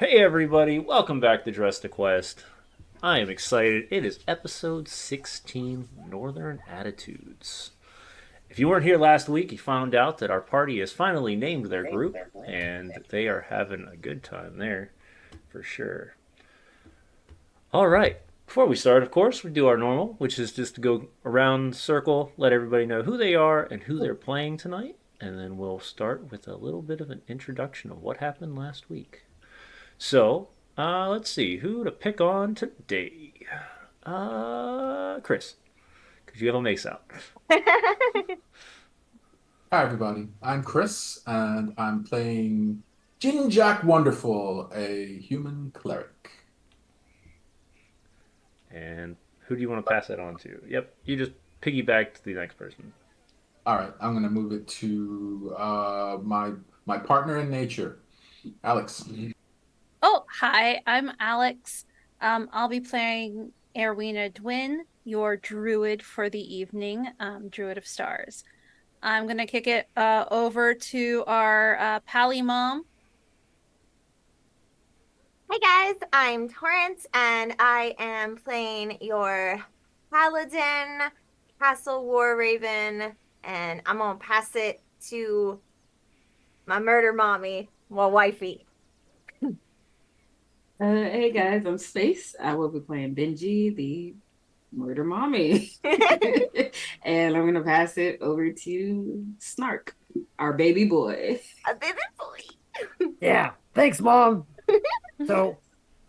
Hey everybody, welcome back to Dress to Quest. I am excited. It is episode 16, Northern Attitudes. If you weren't here last week, you found out that our party has finally named their group, and they are having a good time there, for sure. Alright, before we start, of course, we do our normal, which is just to go around the circle, let everybody know who they are and who they're playing tonight, and then we'll start with a little bit of an introduction of what happened last week. So, let's see who to pick on today. Chris, because you have a mace out. Hi, everybody. I'm Chris, and I'm playing Jin Jack Wonderful, a human cleric. And who do you want to pass that on to? Yep, you just piggyback to the next person. All right, I'm gonna move it to my partner in nature, Alex. Oh, hi, I'm Alex. I'll be playing Erwina Dwin, your druid for the evening, Druid of Stars. I'm gonna kick it over to our Pally Mom. Hey guys, I'm Torrance and I am playing your Paladin, Castle War Raven, and I'm gonna pass it to my murder mommy, my wifey. Hey guys, I'm Space. I will be playing Benji, the murder mommy. And I'm gonna pass it over to Snark, our baby boy. A baby boy. Yeah, thanks, Mom. So,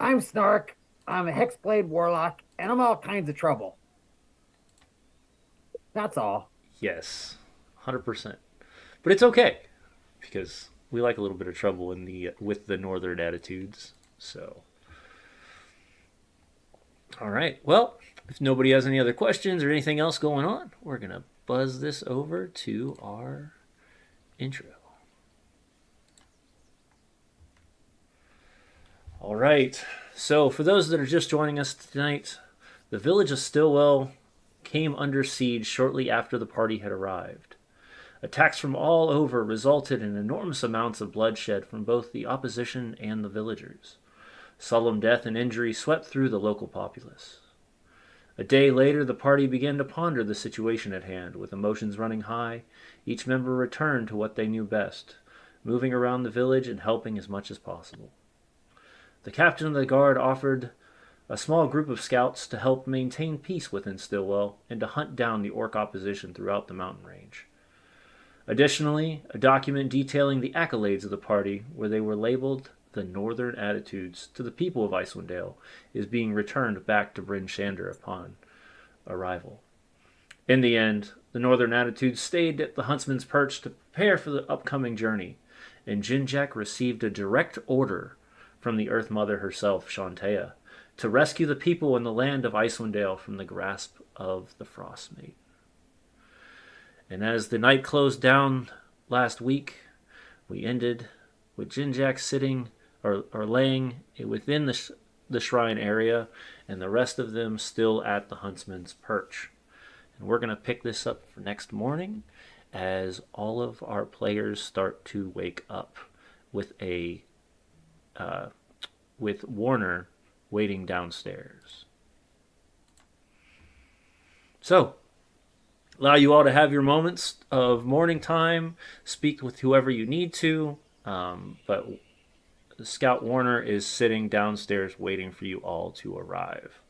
I'm Snark. I'm a Hexblade Warlock, and I'm all kinds of trouble. That's all. Yes, 100%. But it's okay because we like a little bit of trouble in the with the northern attitudes. So, all right. Well, if nobody has any other questions or anything else going on, we're gonna buzz this over to our intro. All right. So, for those that are just joining us tonight, the village of Stillwell came under siege shortly after the party had arrived. Attacks from all over resulted in enormous amounts of bloodshed from both the opposition and the villagers. Solemn death and injury swept through the local populace. A day later, the party began to ponder the situation at hand. With emotions running high, each member returned to what they knew best, moving around the village and helping as much as possible. The captain of the guard offered a small group of scouts to help maintain peace within Stillwell and to hunt down the orc opposition throughout the mountain range. Additionally, a document detailing the accolades of the party, where they were labeled the Northern Attitudes to the people of Icewind Dale, is being returned back to Bryn Shander upon arrival. In the end, the Northern Attitudes stayed at the Huntsman's Perch to prepare for the upcoming journey, and Jinjak received a direct order from the Earth Mother herself, Shantea, to rescue the people in the land of Icewind Dale from the grasp of the Frostmate. And as the night closed down last week, we ended with Jinjak sitting or laying within the shrine area, and the rest of them still at the Huntsman's Perch. And we're going to pick this up for next morning as all of our players start to wake up with a with Warner waiting downstairs. So, allow you all to have your moments of morning time, speak with whoever you need to, but Scout Warner is sitting downstairs waiting for you all to arrive.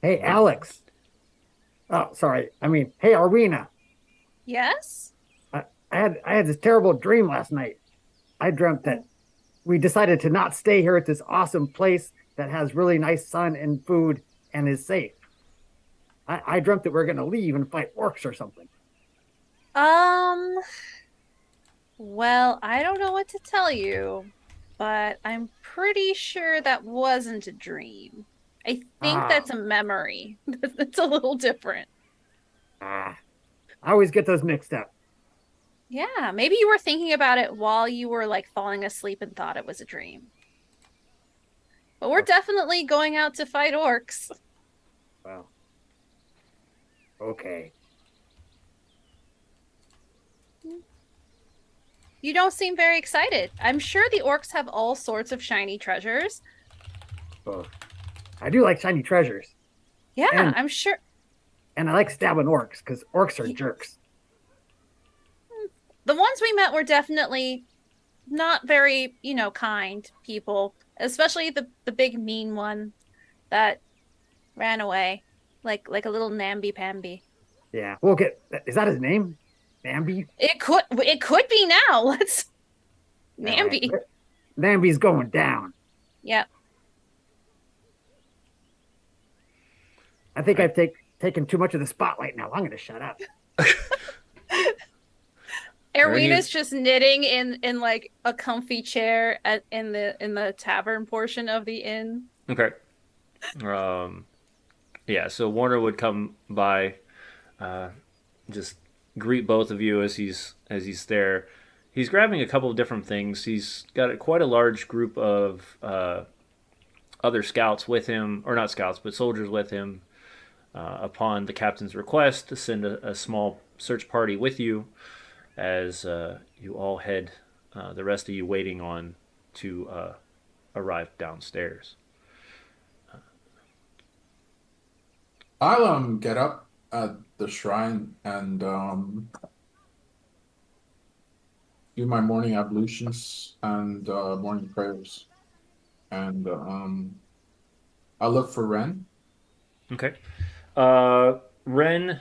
Hey, Alex. Oh, sorry. Hey, Arena. Yes? I had this terrible dream last night. I dreamt that we decided to not stay here at this awesome place that has really nice sun and food and is safe. I dreamt that we are going to leave and fight orcs or something. Um, well, I don't know what to tell you, but I'm pretty sure that wasn't a dream. I think Ah, that's a memory. That's a little different. ah. I always get those mixed up. Yeah, maybe you were thinking about it while you were like falling asleep and thought it was a dream. But we're Oh, definitely going out to fight orcs. well, okay. You don't seem very excited. I'm sure the orcs have all sorts of shiny treasures. So I do like shiny treasures, Yeah, and I'm sure. I like stabbing orcs because orcs are jerks. The ones we met were definitely not very, kind people, especially the big mean one that ran away like a little namby-pamby. Yeah, we'll get. Is that his name? Namby. It could be now. Let's All right. Namby. Namby's going down. Yep. I think I've taken too much of the spotlight now. I'm going to shut up. Erwina's just knitting in like a comfy chair in the tavern portion of the inn. Okay. Yeah, so Warner would come by, just greet both of you as he's there. He's grabbing a couple of different things. He's got quite a large group of other scouts with him, or not scouts, but soldiers with him. Upon the captain's request to send a small search party with you, as you all head, the rest of you waiting on to arrive downstairs. I'll get up at the shrine and do my morning ablutions and morning prayers, and I'll look for Ren. Okay. Ren,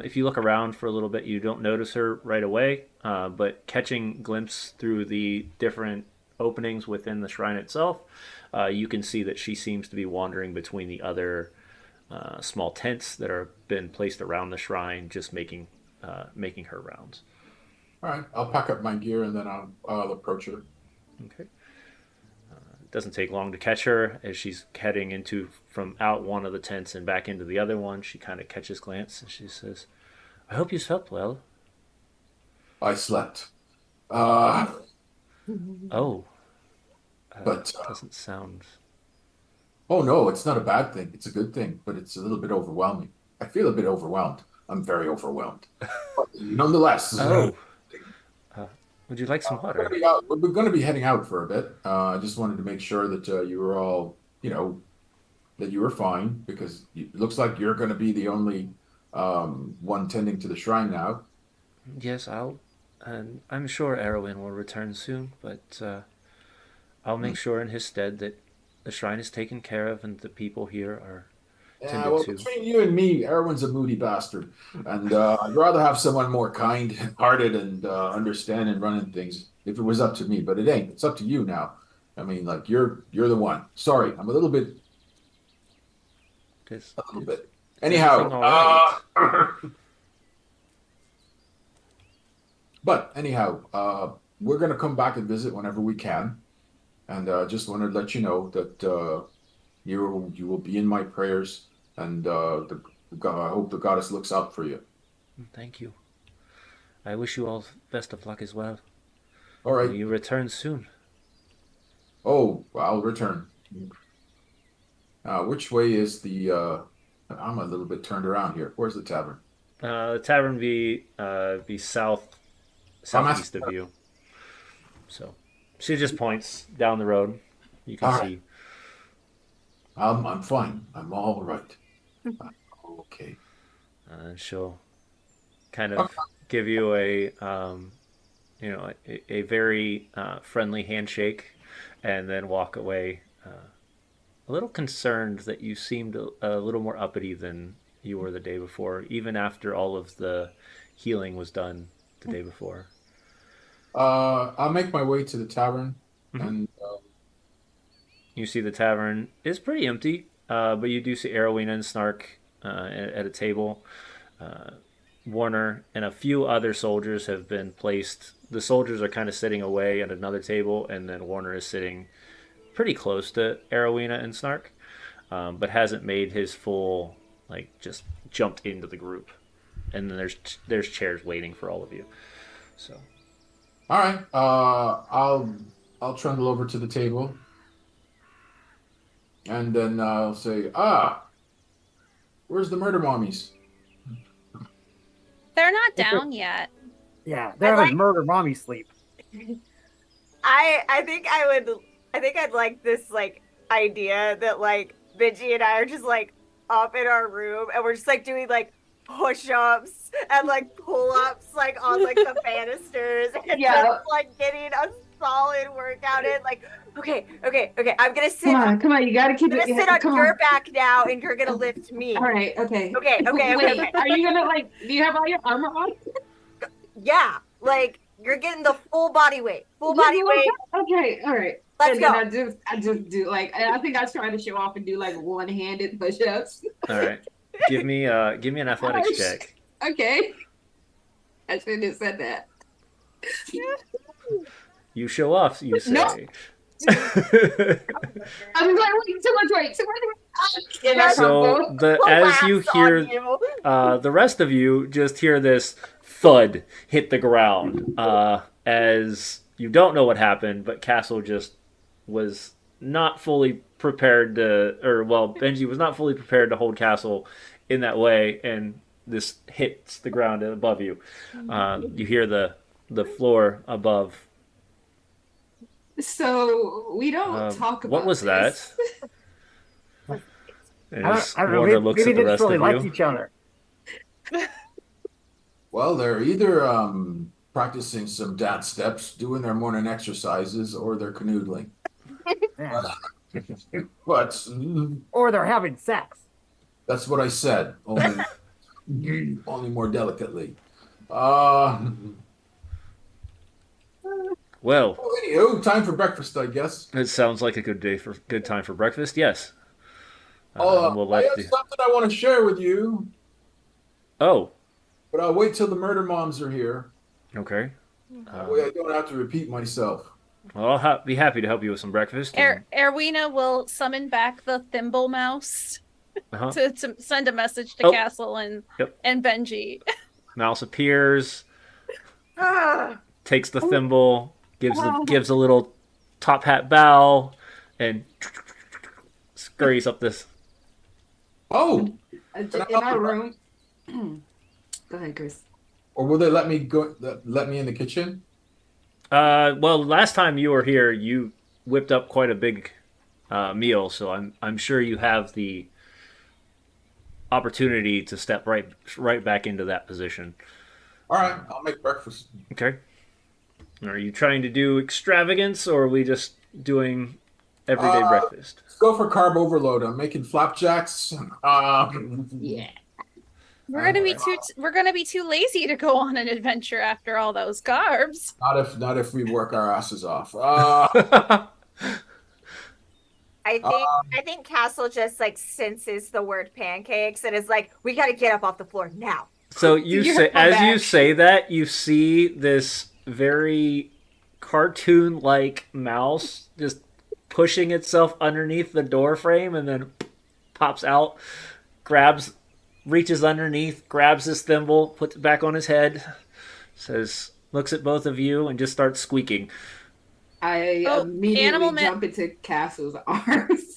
if you look around for a little bit, you don't notice her right away, but catching glimpse through the different openings within the shrine itself, you can see that she seems to be wandering between the other small tents that are been placed around the shrine, just making her rounds. All right, I'll pack up my gear and then I'll approach her. Okay. It doesn't take long to catch her as she's heading into from out one of the tents and back into the other one. She kind of catches glance and she says, "I hope you slept well." I slept. Oh, But doesn't sound. oh no, it's not a bad thing. It's a good thing, but it's a little bit overwhelming. I feel a bit overwhelmed. I'm very overwhelmed. But nonetheless, Oh, would you like some we're gonna water? be out. We're gonna be heading out for a bit. I just wanted to make sure that you were all, that you were fine because it looks like you're gonna be the only one tending to the shrine now. Yes, I'll. And I'm sure Erwin will return soon, but I'll Hmm. make sure in his stead that the shrine is taken care of and the people here are Yeah, tended well, to. between you and me, Erwin's a moody bastard, and I'd rather have someone more kind-hearted and understanding running things if it was up to me. But it ain't. It's up to you now. I mean, like you're the one. Sorry, I'm a little bit, Is, a little is, bit. is everything Anyhow, all right? but anyhow, we're gonna come back and visit whenever we can, and just wanted to let you know that you will be in my prayers, and I hope the goddess looks out for you. Thank you. I wish you all best of luck as well. All May right. you return soon. Oh, I'll return. Which way is the? I'm a little bit turned around here. Where's the tavern? The tavern be I'm southeast of you. So she just points down the road. You can All right. see. I'm fine. I'm all right. Okay. And she'll kind Okay. of give you a very friendly handshake, and then walk away. A little concerned that you seemed a little more uppity than you were the day before, even after all of the healing was done the day before. I'll make my way to the tavern, Mhm. and You see the tavern is pretty empty, but you do see Arowena and Snark at a table. Uh, Warner and a few other soldiers have been placed. The soldiers are kind of sitting away at another table, and then Warner is sitting pretty close to Arowena and Snark, but hasn't made his full, like, just jumped into the group. And then there's chairs waiting for all of you. So all right. I'll trundle over to the table, and then I'll say, where's the murder mommies? They're not down yet. Yeah, they're I having like murder mommy sleep. I think I'd like this like idea that like Benji and I are just like up in our room and we're just like doing like push-ups and like pull-ups like on like the banisters and Yeah. just like getting a solid workout in. Like, okay, I'm gonna sit. Come on, you gotta keep I'm it. gonna sit on Come your on. back now, and you're gonna lift me. All right, okay. Okay. Wait, are you gonna like? Do you have all your armor on? Yeah, like you're getting the full body weight. Full body weight. Okay, all right. Let's And go. then I just do like I think I was trying to show off and do like one-handed push-ups. All right. Give me an athletics Gosh. check. Okay. I shouldn't have said that. You show off, you say. Nope. I was like, wait, too much weight. So as you Collapse hear, on you. the rest of you just hear this thud hit the ground. As you don't know what happened, but Castle just was not fully prepared to, or well, Benji was not fully prepared to hold Castle in that way, and this hits the ground above you. You hear the floor above. So we don't talk about What was this. that? And I as don't know. Warner looks Maybe at they the just rest really of liked you. each other. Well, they're either practicing some dance steps, doing their morning exercises, or they're canoodling. Yeah. But Or they're having sex. that's what I said, only more delicately. Well, Anywho, time for breakfast, I guess. it sounds like a good time for breakfast. Yes. We'll I let have something I want to share with you, Oh, but I'll wait till the murder moms are here. okay. That way I don't have to repeat myself. Well, I'll be happy to help you with some breakfast. and- Erwina will summon back the thimble mouse uh-huh. to send a message to Oh. Castle and Yep. and Benji. Mouse appears, Ah, takes the thimble, gives a little top hat bow, and scurries up this. Oh, In our room. Go ahead, Chris. or will they let me in the kitchen? Well, last time you were here, you whipped up quite a big meal, so I'm sure you have the opportunity to step right back into that position. All right, I'll make breakfast. Okay. Are you trying to do extravagance, or are we just doing everyday breakfast? Let's go for carb overload. I'm making flapjacks. Yeah. We're gonna be too lazy to go on an adventure after all those carbs. Not if we work our asses off. I think Castle just like senses the word pancakes and is like, we gotta get up off the floor now. So you You say, have my as you back. say that, you see this very cartoon-like mouse just pushing itself underneath the door frame, and then pops out, reaches underneath, grabs his thimble, puts it back on his head, looks at both of you, and just starts squeaking. I Oh, immediately jump into Castle's arms.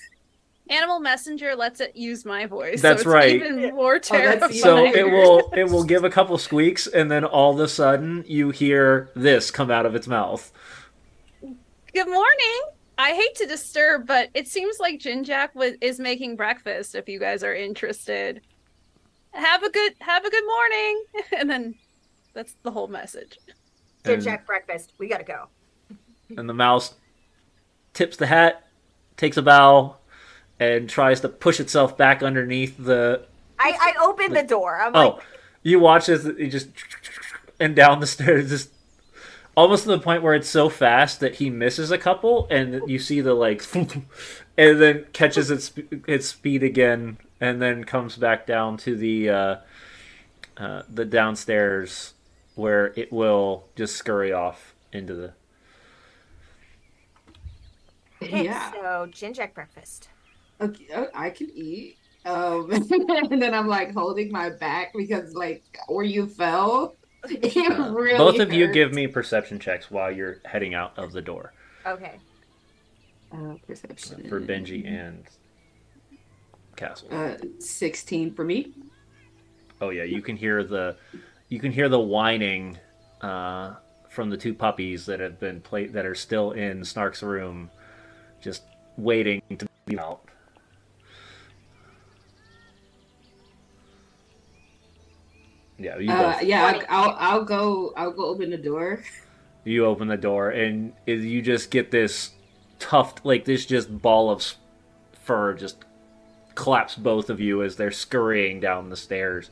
Animal Messenger lets it use my voice. That's so it's right. Even more that's terrifying. even So weird. it will give a couple squeaks, and then all of a sudden you hear this come out of its mouth. Good morning. I hate to disturb, but it seems like Jinjack is making breakfast. If you guys are interested, have a good morning. And then that's the whole message. And- Jack breakfast. We gotta go. And the mouse tips the hat, takes a bow, and tries to push itself back underneath the. I open the door. I'm like, Oh, you watch as it just and down the stairs, just almost to the point where it's so fast that he misses a couple, and you see the like, and then catches its speed again, and then comes back down to the downstairs where it will just scurry off into the. okay, Yeah. so Jinjack breakfast. Okay, I can eat. And then I'm like holding my back because like where you fell, it really Both of you hurt. give me perception checks while you're heading out of the door Okay. Perception for Benji and Castle. 16 for me. Oh yeah, you can hear the whining from the two puppies that have been that are still in Snark's room, just waiting to be out. Yeah, you go. Yeah, I'll go open the door. You open the door, and you just get this tuft, like this just ball of fur, just claps both of you as they're scurrying down the stairs,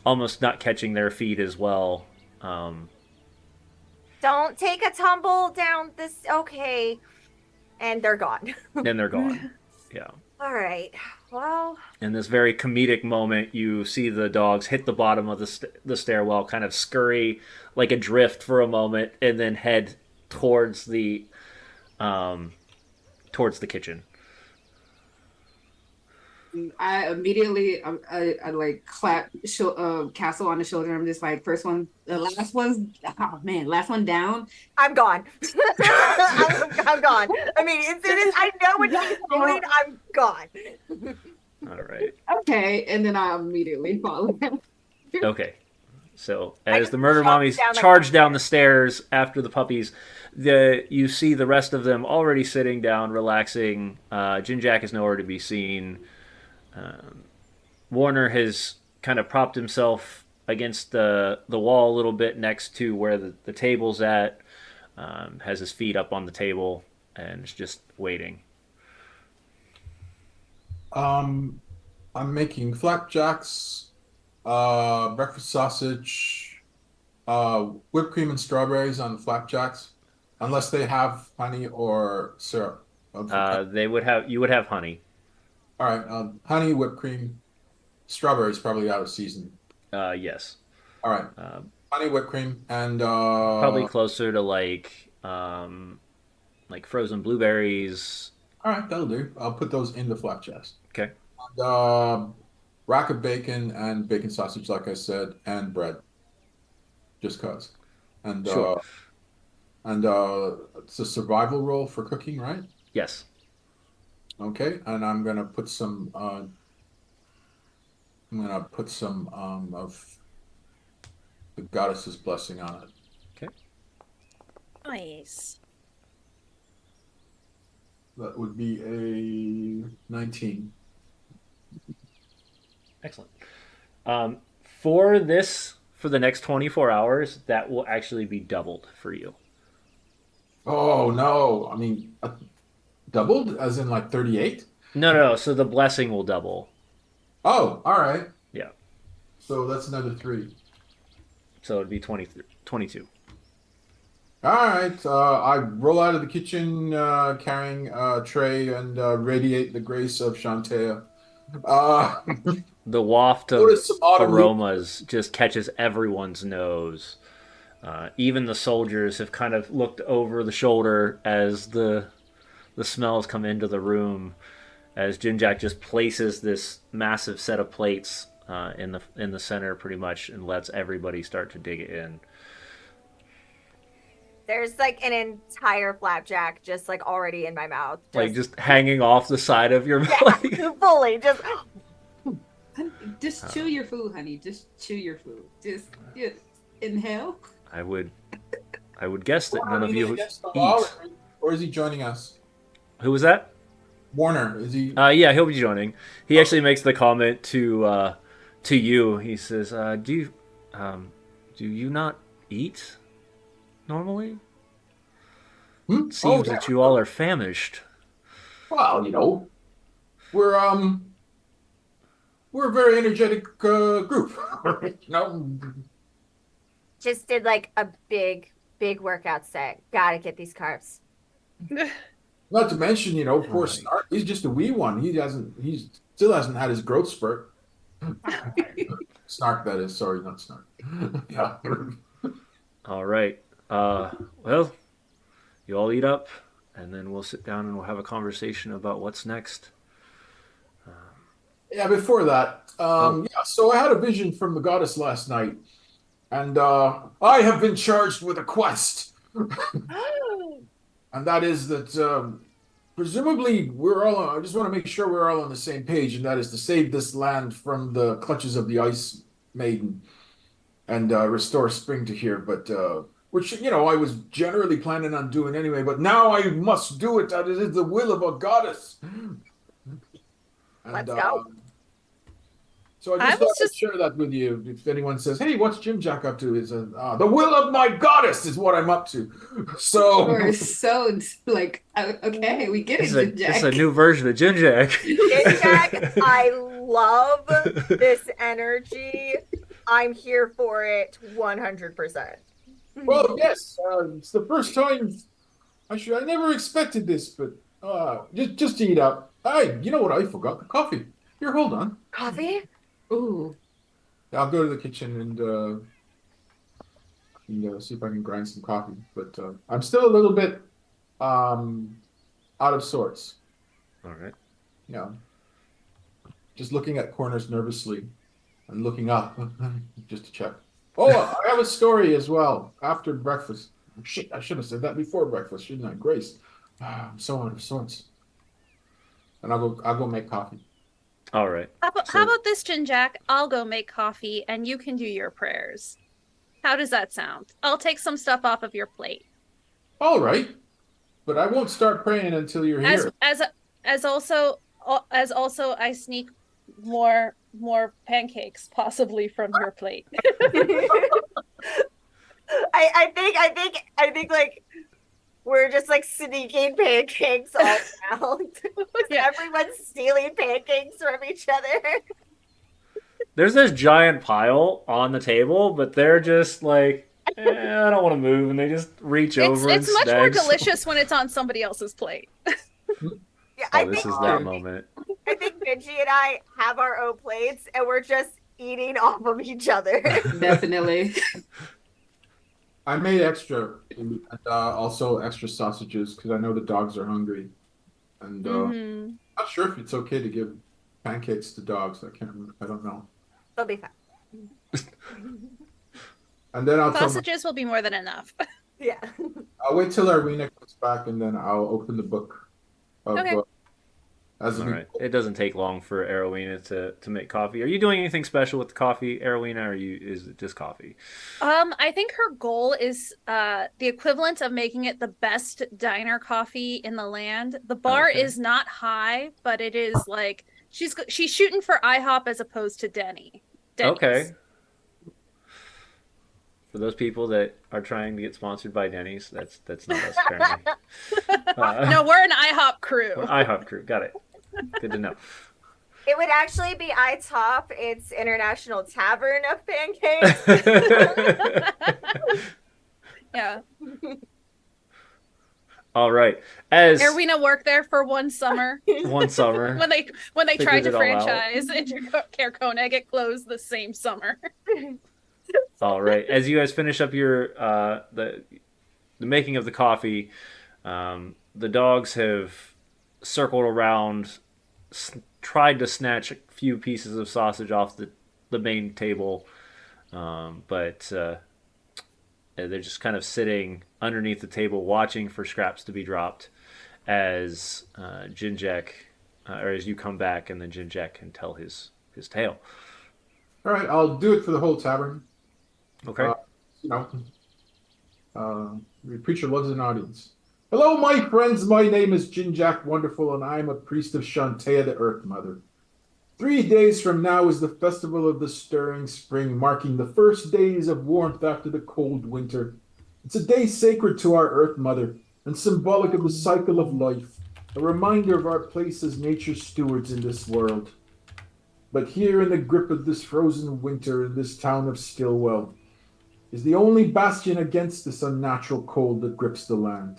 almost not catching their feet as well. Don't take a tumble down this. Okay. And they're gone. Then they're gone. Yeah. All right. Well, In this very comedic moment, you see the dogs hit the bottom of the stairwell, kind of scurry like adrift for a moment, and then head towards the kitchen. I immediately I like clap Castle on the shoulder. I'm just like, first one, the last one's, oh man, last one down. I'm gone. I'm gone. I mean, as soon as I know what he's doing, I'm gone. All right. Okay, and then I immediately follow him. Okay. So I as just the murder jump mommies down the charge down the stairs after the puppies, you see the rest of them already sitting down, relaxing. Jinjack is nowhere to be seen. Warner has kind of propped himself against the wall a little bit next to where the table's at. Has his feet up on the table and is just waiting. I'm making flapjacks, breakfast sausage, whipped cream and strawberries on the flapjacks, unless they have honey or syrup. You would have honey. All right, honey, whipped cream, strawberries probably out of season. Yes. All right, honey, whipped cream, and Probably closer to like frozen blueberries. all right, that'll do. I'll put those in the flapjacks. Okay. And rack of bacon and bacon sausage, like I said, and bread, just cause. And Sure. It's a survival roll for cooking, right? Yes. Okay, and I'm gonna put some of the goddess's blessing on it. Okay. Nice. That would be a 19. Excellent. For the next 24 hours, that will actually be doubled for you. Oh no, I mean doubled as in like 38? No. So the blessing will double. Oh, all right. Yeah. So that's another 3. So it'd be 22. All right. I roll out of the kitchen carrying a tray and radiate the grace of Shantea. The waft of Notice some autumn aromas just catches everyone's nose. Even the soldiers have kind of looked over the shoulder as the smells come into the room, as Jinjack just places this massive set of plates in the center pretty much and lets everybody start to dig it in. There's like an entire flapjack just like already in my mouth. Like just hanging off the side of your mouth. Yeah, fully just. Just chew your food, honey. Just chew your food. Just inhale. I would guess that none of you against the eat. law, or is he joining us? Who was that? Warner, is he? Yeah, he'll be joining. He actually makes the comment to you. He says, "Do you not eat normally? Hmm? Seems Oh, that yeah. you all are famished." Well, we're a very energetic group. Just did like a big workout set. Gotta get these carbs. Not to mention, poor Right. Snark. He's just a wee one. He still hasn't had his growth spurt. Snark, that is. Sorry, not Snark. Yeah. All right. Well, you all eat up, and then we'll sit down and we'll have a conversation about what's next. Yeah, before that, so I had a vision from the goddess last night, and I have been charged with a quest. And that is that presumably I just want to make sure we're all on the same page, and that is to save this land from the clutches of the Ice Maiden and restore spring to here. But which I was generally planning on doing anyway, but now I must do it. That is the will of a goddess. And Let's go. so I I just thought was I'd just share that with you. If anyone says, "Hey, what's Jim Jack up to?" Is the will of my goddess is what I'm up to. So We're so like, okay, we get This it, is Jim this is a Jack. new version of Jin Jack. Jin Jack, I love this energy. I'm here for it 100%. well, yes, it's the first time. I never expected this, but just to eat out. You know what? I forgot the coffee. Here, hold on. Coffee? Ooh, I'll go to the kitchen and see if I can grind some coffee. But I'm still a little bit out of sorts. All right. You know, just looking at corners nervously and looking up just to check. Oh, I have a story as well after breakfast. Shit, I should have said that before breakfast, shouldn't I? Grace. I'm so out of sorts. And I'll go make coffee. All right. how about this, Jin Jack? I'll go make coffee and you can do your prayers. How does that sound? I'll take some stuff off of your plate. All right. But I won't start praying until you're As here. as as also I sneak more pancakes possibly from your plate. I think like we're just like sneaking pancakes all around. Yeah. Everyone's stealing pancakes from each other. There's this giant pile on the table, but they're just like, I don't want to move, and they just reach over and It's much more snag some. delicious when it's on somebody else's plate. Yeah, Oh, this is that moment. I think Benji and I have our own plates and we're just eating off of each other. definitely. I made extra and also extra sausages because I know the dogs are hungry. And Mhm. not sure if it's okay to give pancakes to dogs. I can't remember. I don't know. It'll be fine. And then Sausages will be more than enough. Yeah. I'll wait till Arena comes back and then I'll open the book of Okay. as All we right. It doesn't take long for Arowina to make coffee. Are you doing anything special with the coffee, Arowina, or is it just coffee? I think her goal is the equivalent of making it the best diner coffee in the land. The bar Okay. is not high, but it is like she's shooting for IHOP as opposed to Denny's. Okay. For those people that are trying to get sponsored by Denny's, that's not us apparently. No, we're an IHOP crew. We're IHOP crew. Got it. Good to know. It would actually be ITOP. It's International Tavern of Pancakes. Yeah. All right. As Erwina worked there for one summer one summer, when they tried Figured to it all out. franchise Cairconic, it closed the same summer. all right. As you guys finish up your the making of the coffee, the dogs have circled around, tried to snatch a few pieces of sausage off the main table, but they're just kind of sitting underneath the table, watching for scraps to be dropped. As Jinjek, or as you come back, and then Jinjek can tell his tale. All right, I'll do it for the whole tavern. Okay. You know, the preacher loves an audience. Hello, my friends. My name is Jinjak Wonderful, and I am a priest of Shantea, the Earth Mother. 3 days from now is the festival of the stirring spring, marking the first days of warmth after the cold winter. It's a day sacred to our Earth Mother and symbolic of the cycle of life, a reminder of our place as nature's stewards in this world. But here in the grip of this frozen winter in this town of Stillwell is the only bastion against this unnatural cold that grips the land.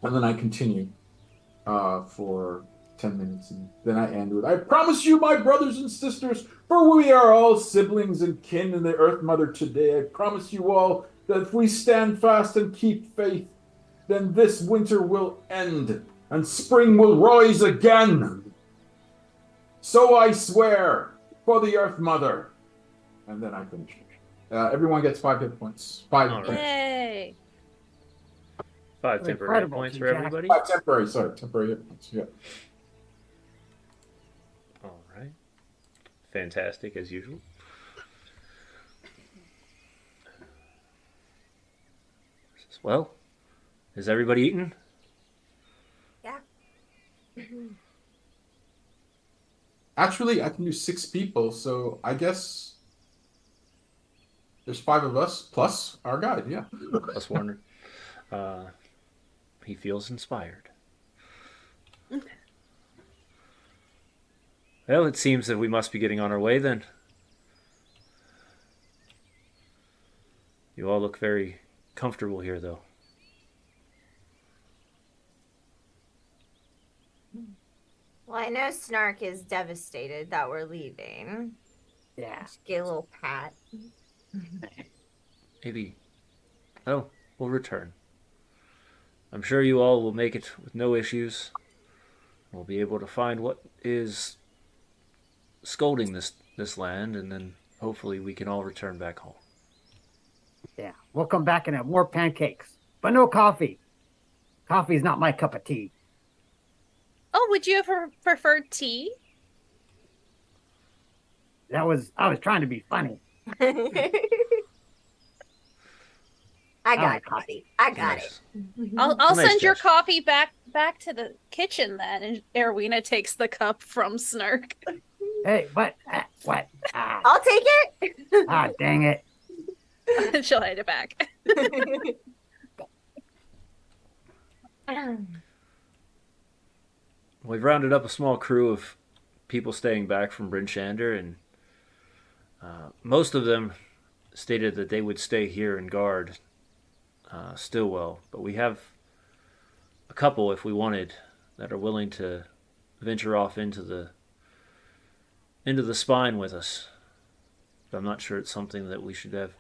And then I continue for 10 minutes, and then I end with, I promise you, my brothers and sisters, for we are all siblings and kin in the Earth Mother today, I promise you all that if we stand fast and keep faith, then this winter will end, and spring will rise again. So I swear, for the Earth Mother. And then I finish. Everyone gets 5 hit points. 5 All hit right. points. Yay. 5 temporary hit Incredible, points for Jinjak. everybody. 5 temporary, sorry, temporary hit points, yeah. All right. Fantastic as usual. Well, is everybody eaten? Yeah. Actually, I can do 6 people, so I guess there's 5 of us plus our guide. Yeah. Plus Warner. Uh, he feels inspired. Well, it seems that we must be getting on our way then. You all look very comfortable here, though. Well, I know Snark is devastated that we're leaving. Yeah. Just get a little pat. Maybe. Oh, we'll return. I'm sure you all will make it with no issues. We'll be able to find what is scolding this land, and then hopefully we can all return back home. Yeah. We'll come back and have more pancakes, but no coffee. Coffee's not my cup of tea. Oh, would you have preferred tea? I was trying to be funny. I got like it, buddy. I got Nice. I'll Nice send your gesture. coffee back to the kitchen then. And Erwina takes the cup from Snark. Hey, what? What? I'll take it. Dang it. And she'll hand it back. We've rounded up a small crew of people staying back from Bryn Shander, and most of them stated that they would stay here and guard Stillwell. But we have a couple, if we wanted, that are willing to venture off into the spine with us. But I'm not sure it's something that we should have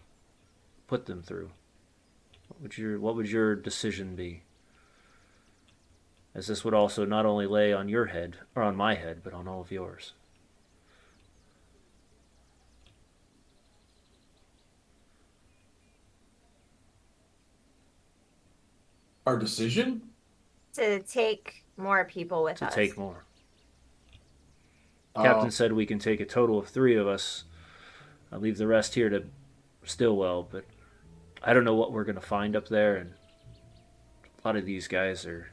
put them through. What would your decision be? As this would also not only lay on your head, or on my head, but on all of yours. Our decision? To take more people with To us. take more. Captain Uh, said we can take a total of 3 of us. I'll leave the rest here to Stillwell, but I don't know what we're going to find up there, and a lot of these guys are...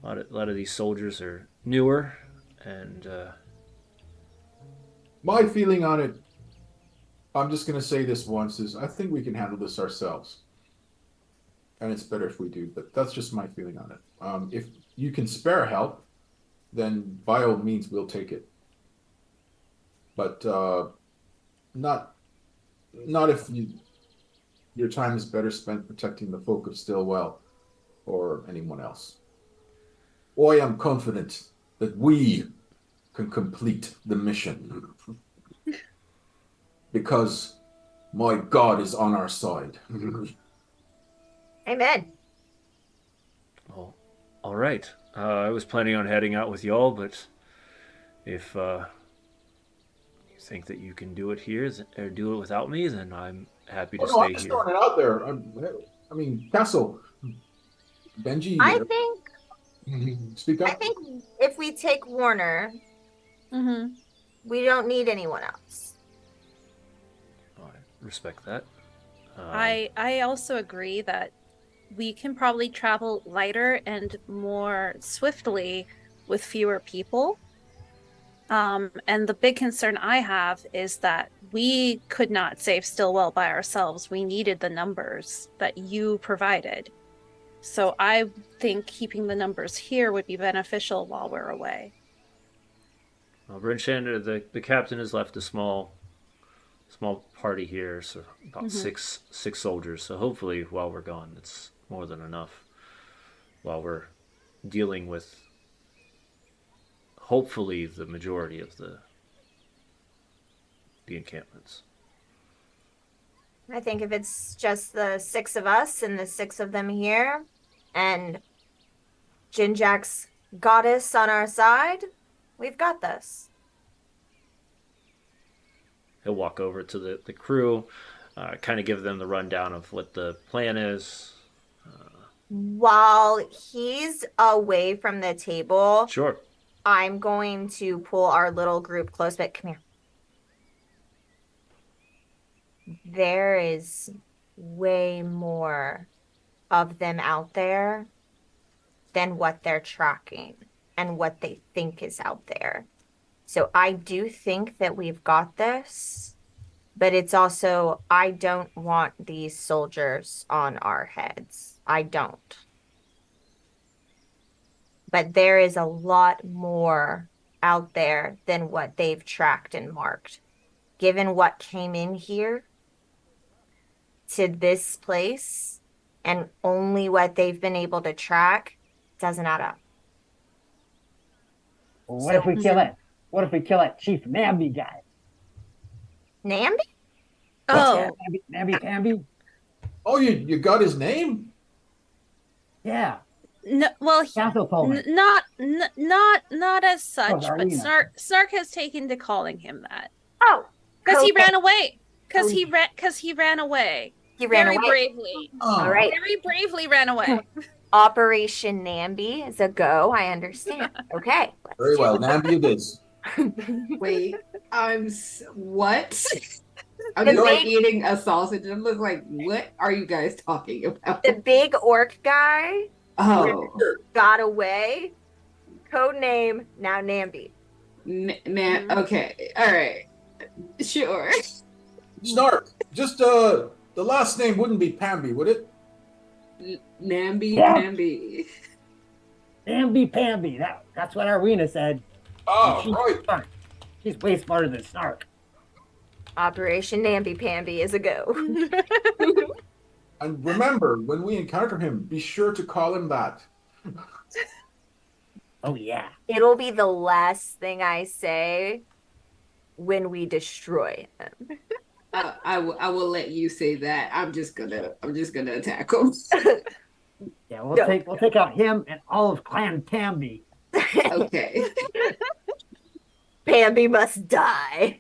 A lot of these soldiers are newer, and my feeling on it, I'm just going to say this once, is I think we can handle this ourselves. And it's better if we do, but that's just my feeling on it. If you can spare help, then by all means we'll take it. But not if your time is better spent protecting the folk of Stillwell or anyone else. I am confident that we can complete the mission because my God is on our side. Amen. well, all right. I was planning on heading out with y'all, but if you think that you can do it here or do it without me, then I'm happy to Oh, no, I'm stay just here. throwing it out there. I mean, Castle, Benji, I think speak up. if we take Warner, Mm-hmm. we don't need anyone else. I respect that. I also agree that we can probably travel lighter and more swiftly with fewer people. And the big concern I have is that we could not save Stillwell by ourselves. We needed the numbers that you provided. So I think keeping the numbers here would be beneficial while we're away. Well, Bryn Shander, the captain has left a small party here, so about six soldiers. So hopefully, while we're gone, it's more than enough. While we're dealing with, hopefully, the majority of the encampments. I think if it's just the 6 of us and the 6 of them here, and Jinjack's goddess on our side, we've got this. He'll walk over to the crew, kind of give them the rundown of what the plan is. While he's away from the table, Sure. I'm going to pull our little group close, but come here. There is way more of them out there than what they're tracking and what they think is out there. So I do think that we've got this, but it's also, I don't want these soldiers on our heads. I don't. But there is a lot more out there than what they've tracked and marked. Given what came in here to this place and only what they've been able to track doesn't add up. Well, what if we kill it? What if we kill that Chief Namby guy? Namby? Oh, Namby Pamby? Oh, you got his name? Yeah, no, well, Castle told me. not as such, but Arena. Snark has taken to calling him that Oh, because he Codename. ran away. Because Code- he ran away. He ran Very away. bravely. Oh, All right. Very bravely ran away. Operation Namby is a go. I understand. Okay. very well. Namby it is. Wait, what? I'm The just like big- eating a sausage and look like, what are you guys talking about? The big orc guy Oh, got away. Code name now Namby. okay, all right, sure. Snark. Just the last name wouldn't be Pamby, would it? Namby, Yeah. Namby. Namby Pamby. That's what Arena said. Oh, She's right. smart. She's way smarter than Snark. Operation Namby Pamby is a go. And remember, when we encounter him, be sure to call him that. Oh yeah. It'll be the last thing I say when we destroy him. I will let you say that. I'm just gonna attack him. Yeah, we'll No. take out him and all of Clan Pamby. Okay. Pamby must die.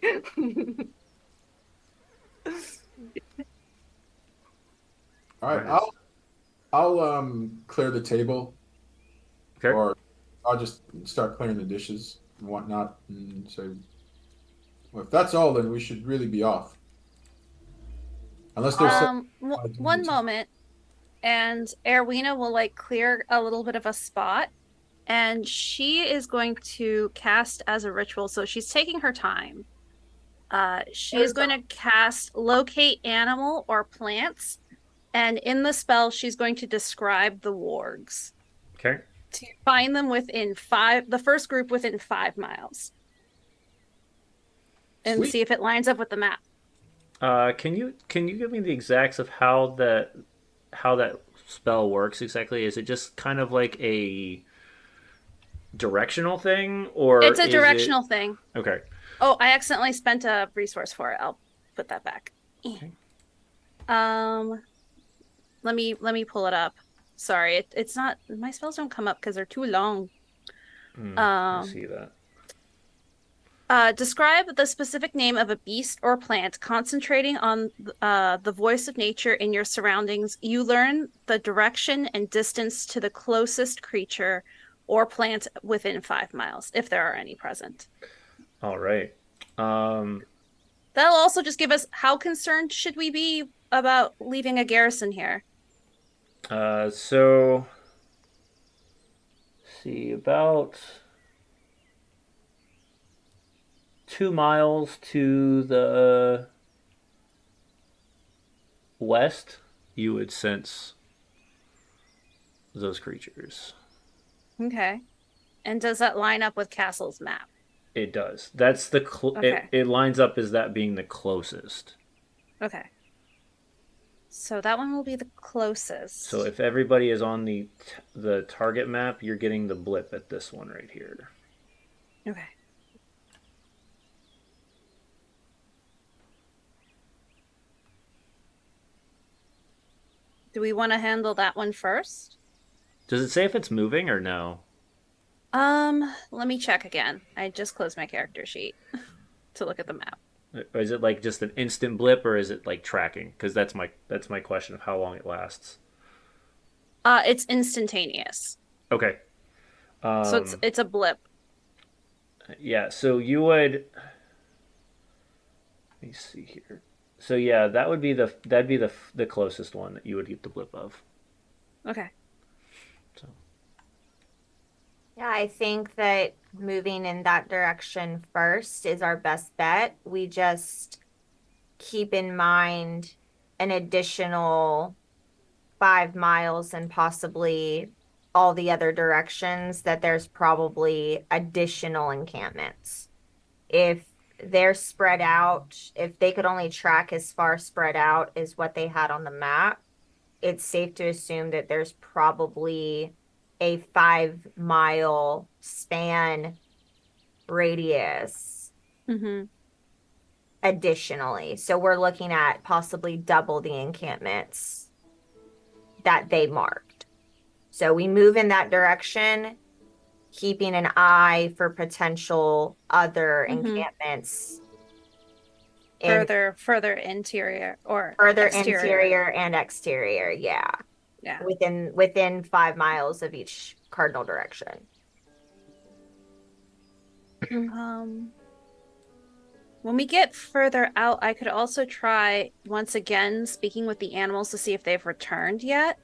All right, Nice. I'll clear the table, Okay. or I'll just start clearing the dishes and whatnot, and say, well, if that's all, then we should really be off. Unless there's some, One moment, and Erwina will like clear a little bit of a spot, and she is going to cast as a ritual. So she's taking her time. She is going to cast locate animal or plants, and in the spell, she's going to describe the wargs Okay. to find them within the first group within 5 miles, and Sweet. see if it lines up with the map. Can you give me the exacts of how that spell works exactly? Is it just kind of like a directional thing, or It's a is directional thing. it... Okay. Oh, I accidentally spent a resource for it. I'll put that back. Okay. Let me pull it up. Sorry, it's not. My spells don't come up because they're too long. I see that. Describe the specific name of a beast or plant, concentrating on the voice of nature in your surroundings. You learn the direction and distance to the closest creature or plant within 5 miles, if there are any present. All right. That'll also just give us how concerned should we be about leaving a garrison here. So see, about 2 miles to the west, you would sense those creatures. Okay. And does that line up with Castle's map? It does. That's the Okay. it lines up as that being the closest. Okay. So that one will be the closest. So if everybody is on the target map, you're getting the blip at this one right here. Okay. Do we want to handle that one first? Does it say if it's moving or no? Let me check again. I just closed my character sheet to look at the map. Or is it like just an instant blip, or is it like tracking? Because that's my question of how long it lasts. It's instantaneous. Okay. So it's a blip. Yeah. So you would. Let me see here. So yeah, that'd be the closest one that you would get the blip of. Okay. So Yeah, I think that moving in that direction first is our best bet. We just keep in mind an additional 5 miles and possibly all the other directions that there's probably additional encampments. If they're spread out, if they could only track as far spread out as what they had on the map, it's safe to assume that there's probably a 5 mile span radius Mm-hmm. additionally. So we're looking at possibly double the encampments that they marked. So we move in that direction, keeping an eye for potential other Mhm. encampments in Further interior or further exterior. interior and exterior. Yeah. Yeah. Within 5 miles of each cardinal direction. Um, when we get further out, I could also try once again speaking with the animals to see if they've returned yet,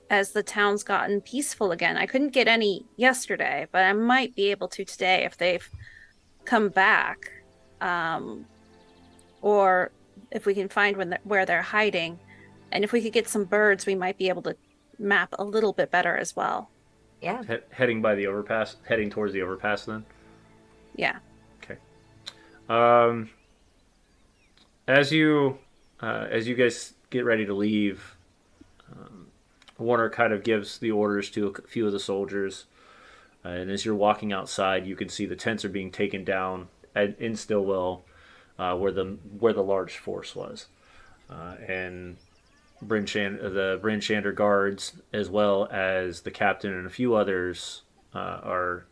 as the town's gotten peaceful again. I couldn't get any yesterday, but I might be able to today if they've come back, or if we can find where they're hiding, and if we could get some birds, we might be able to map a little bit better as well. Yeah. heading by the overpass, heading towards the overpass then. Yeah. Okay. As you guys get ready to leave, Warner kind of gives the orders to a few of the soldiers, and as you're walking outside, you can see the tents are being taken down in Stillwell, where the large force was, and the Bryn Shander guards, as well as the captain and a few others, are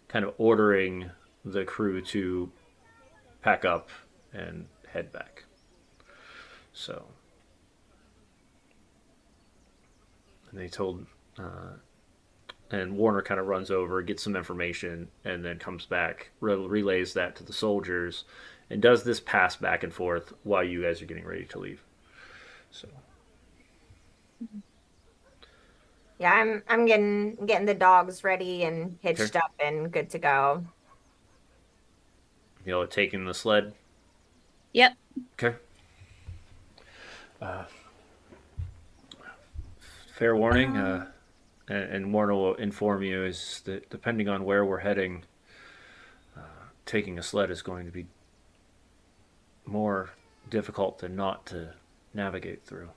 kind of ordering the crew to pack up and head back. So, and they told, and Warner kind of runs over, gets some information, and then comes back, relays that to the soldiers, and does this pass back and forth while you guys are getting ready to leave. So, Yeah, I'm getting the dogs ready and hitched Okay. up and good to go. taking the sled. Yep. Okay. Fair warning, and Warner will inform you is that depending on where we're heading, taking a sled is going to be more difficult than not to navigate through.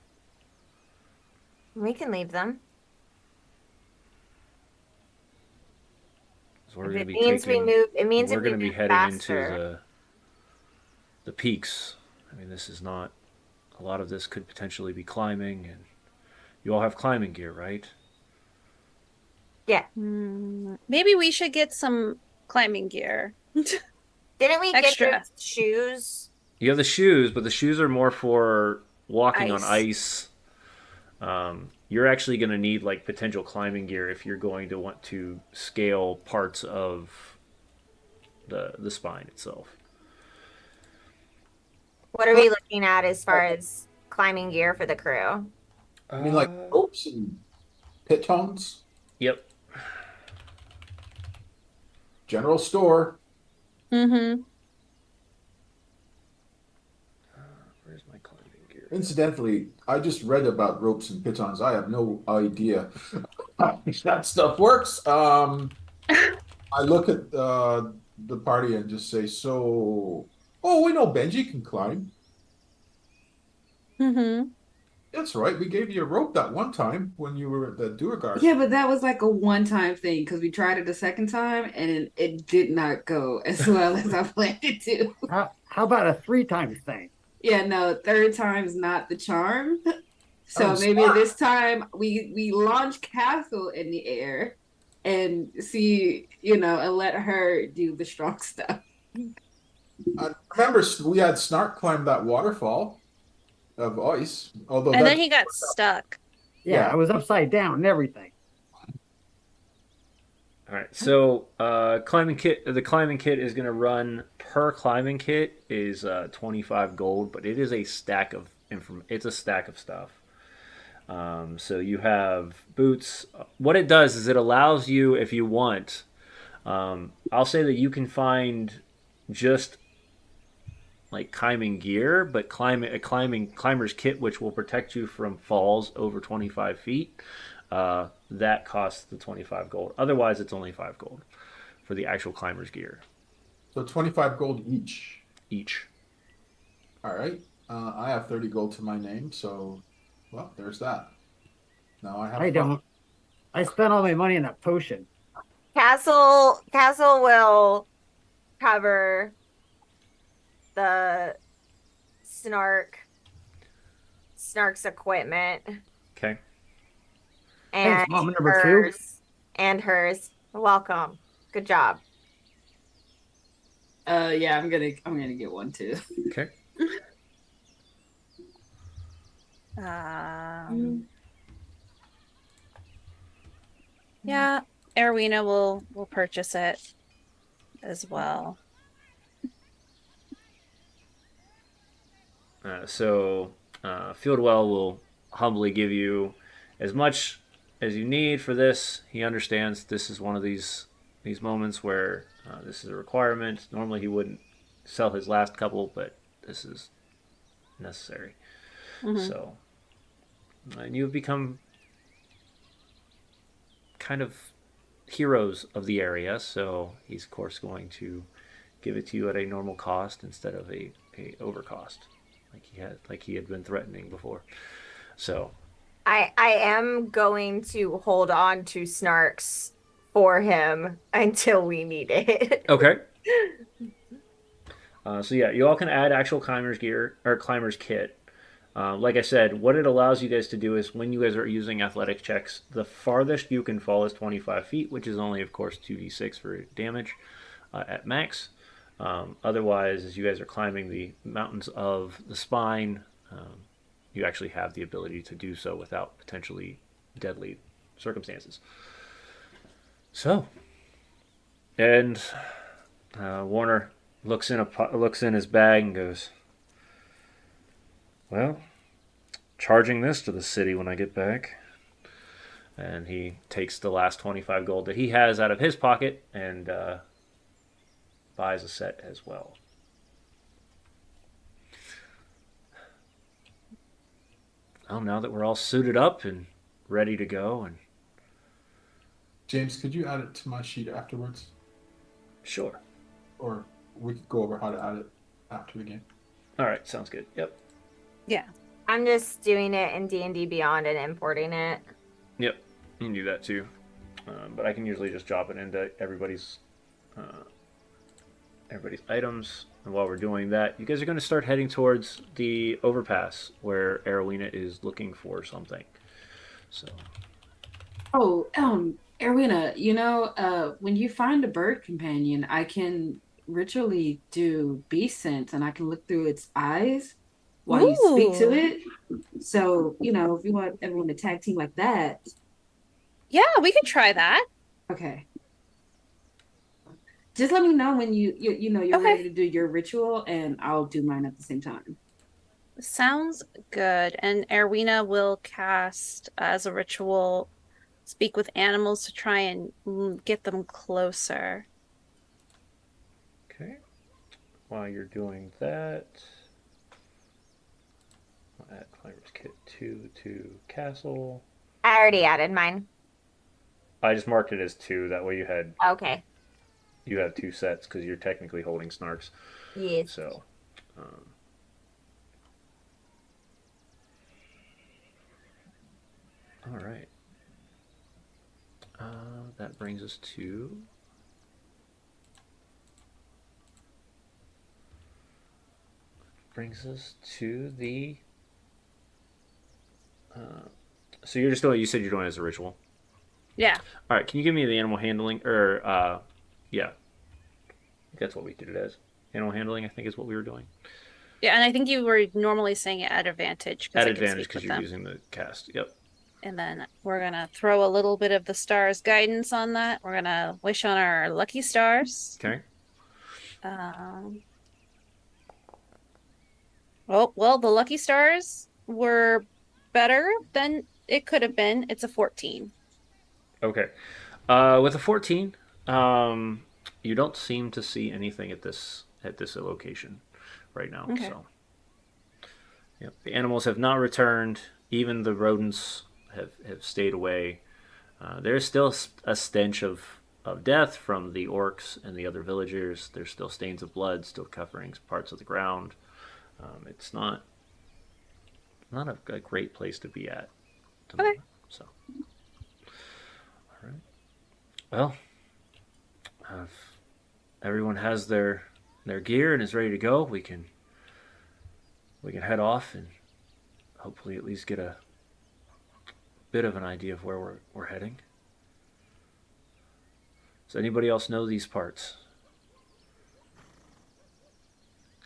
We can leave them. 'Cause we're If going to it be means we taking, move, it means we're if we going to be move heading faster. into the peaks. I mean, this is not. A lot of this could potentially be climbing, and you all have climbing gear, right? Yeah. Maybe we should get some climbing gear. Didn't we Extra. get those shoes? You have the shoes, but the shoes are more for walking on Ice. ice. You're actually going to need like potential climbing gear if you're going to want to scale parts of the spine itself. What are we looking at as far as climbing gear for the crew? I mean, like ropes and pitons, Yep. general store. Mm-hmm. Where's my climbing gear? Incidentally, I just read about ropes and pitons. I have no idea how that stuff works. I look at the party and just say, "So, oh, we know Benji can climb. Mm-hmm. That's right. We gave you a rope that one time when you were at the Duergar." Yeah, but that was like a one-time thing because we tried it the second time and it did not go as well as I planned it to. How about a 3 times thing? Yeah, no, third time's not the charm. So Oh, maybe smart. this time we launch Castle in the air and see, and let her do the strong stuff. I remember we had Snark climb that waterfall of ice, although And that then he got stuck. Yeah, Yeah. I was upside down and everything. All right. So, climbing kit. The climbing kit is going to run per climbing kit is 25 gold, but it is a stack of It's a stack of stuff. So you have boots. What it does is it allows you, if you want, I'll say that you can find just like climbing gear, but climber's kit which will protect you from falls over 25 feet. That costs the 25 gold. Otherwise, it's only 5 gold for the actual climber's gear So 25 gold each. each. All right. I have 30 gold to my name, so well, there's that. Now I have I don't. I spent all my money on that potion. Castle will cover the Snark's equipment Okay. and Thanks, Mom, number two. hers. Welcome. Good job. Yeah, I'm gonna get one too. Okay. Yeah, Erwina will purchase it as well. Fieldwell will humbly give you as much as you need for this. He understands this is one of these moments where this is a requirement. Normally, he wouldn't sell his last couple, but this is necessary. So, and you've become kind of heroes of the area. So he's of course going to give it to you at a normal cost instead of a overcost, like he had been threatening before. So I am going to hold on to Snarks for him until we need it. okay. So yeah, you all can add actual climber's gear or climber's kit. Like I said, what it allows you guys to do is when you guys are using athletic checks, the farthest you can fall is 25 feet, which is only, of course, 2d6 for damage at max. Otherwise, as you guys are climbing the mountains of the spine, you actually have the ability to do so without potentially deadly circumstances. So, and Warner looks in his bag and goes, "Well, charging this to the city when I get back." And he takes the last 25 gold that he has out of his pocket and buys a set as well. Well, now that we're all suited up and ready to go, and James, could you add it to my sheet afterwards? sure. Or we could go over how to add it after the game. All right, sounds good. Yep. Yeah. I'm just doing it in D&D Beyond and importing it. Yep, you can do that too. But I can usually just drop it into everybody's items. And while we're doing that, you guys are going to start heading towards the overpass where Erowina is looking for something. So, Oh, Erwina, when you find a bird companion, I can ritually do beast sense and I can look through its eyes while you speak to Ooh. it. So, if you want everyone to tag team like that, Yeah, we could try that. okay. Just let me know when you're Okay. ready to do your ritual, and I'll do mine at the same time. Sounds good. And Erwina will cast as a ritual, speak with animals to try and get them closer. okay. While you're doing that, I'll add Climber's Kit 2 to Castle. I already added mine. I just marked it as 2. That way Okay. you have 2 sets because you're technically holding Snarks. Yes. So, all right. That brings us to the. So you're just doing. You said you're doing it as a ritual. Yeah. All right. Can you give me the animal handling or yeah? That's what we did it as. Animal handling, I think, is what we were doing. Yeah, and I think you were normally saying it at advantage. At I can advantage speak because with you're them. using the cast. Yep. And then we're gonna throw a little bit of the stars guidance on that. We're gonna wish on our lucky stars. Okay. Oh, well, the lucky stars were better than it could have been. It's a 14. Okay. With a 14, you don't seem to see anything at this location right now. Okay. So, yep. The animals have not returned. Even the rodents have stayed away. There's still a stench of death from the orcs and the other villagers. There's still stains of blood still covering parts of the ground. It's not a great place to be at the Okay. moment. So, all right. Well, if everyone has their gear and is ready to go, we can head off and hopefully at least get a bit of an idea of where we're heading. Does anybody else know these parts?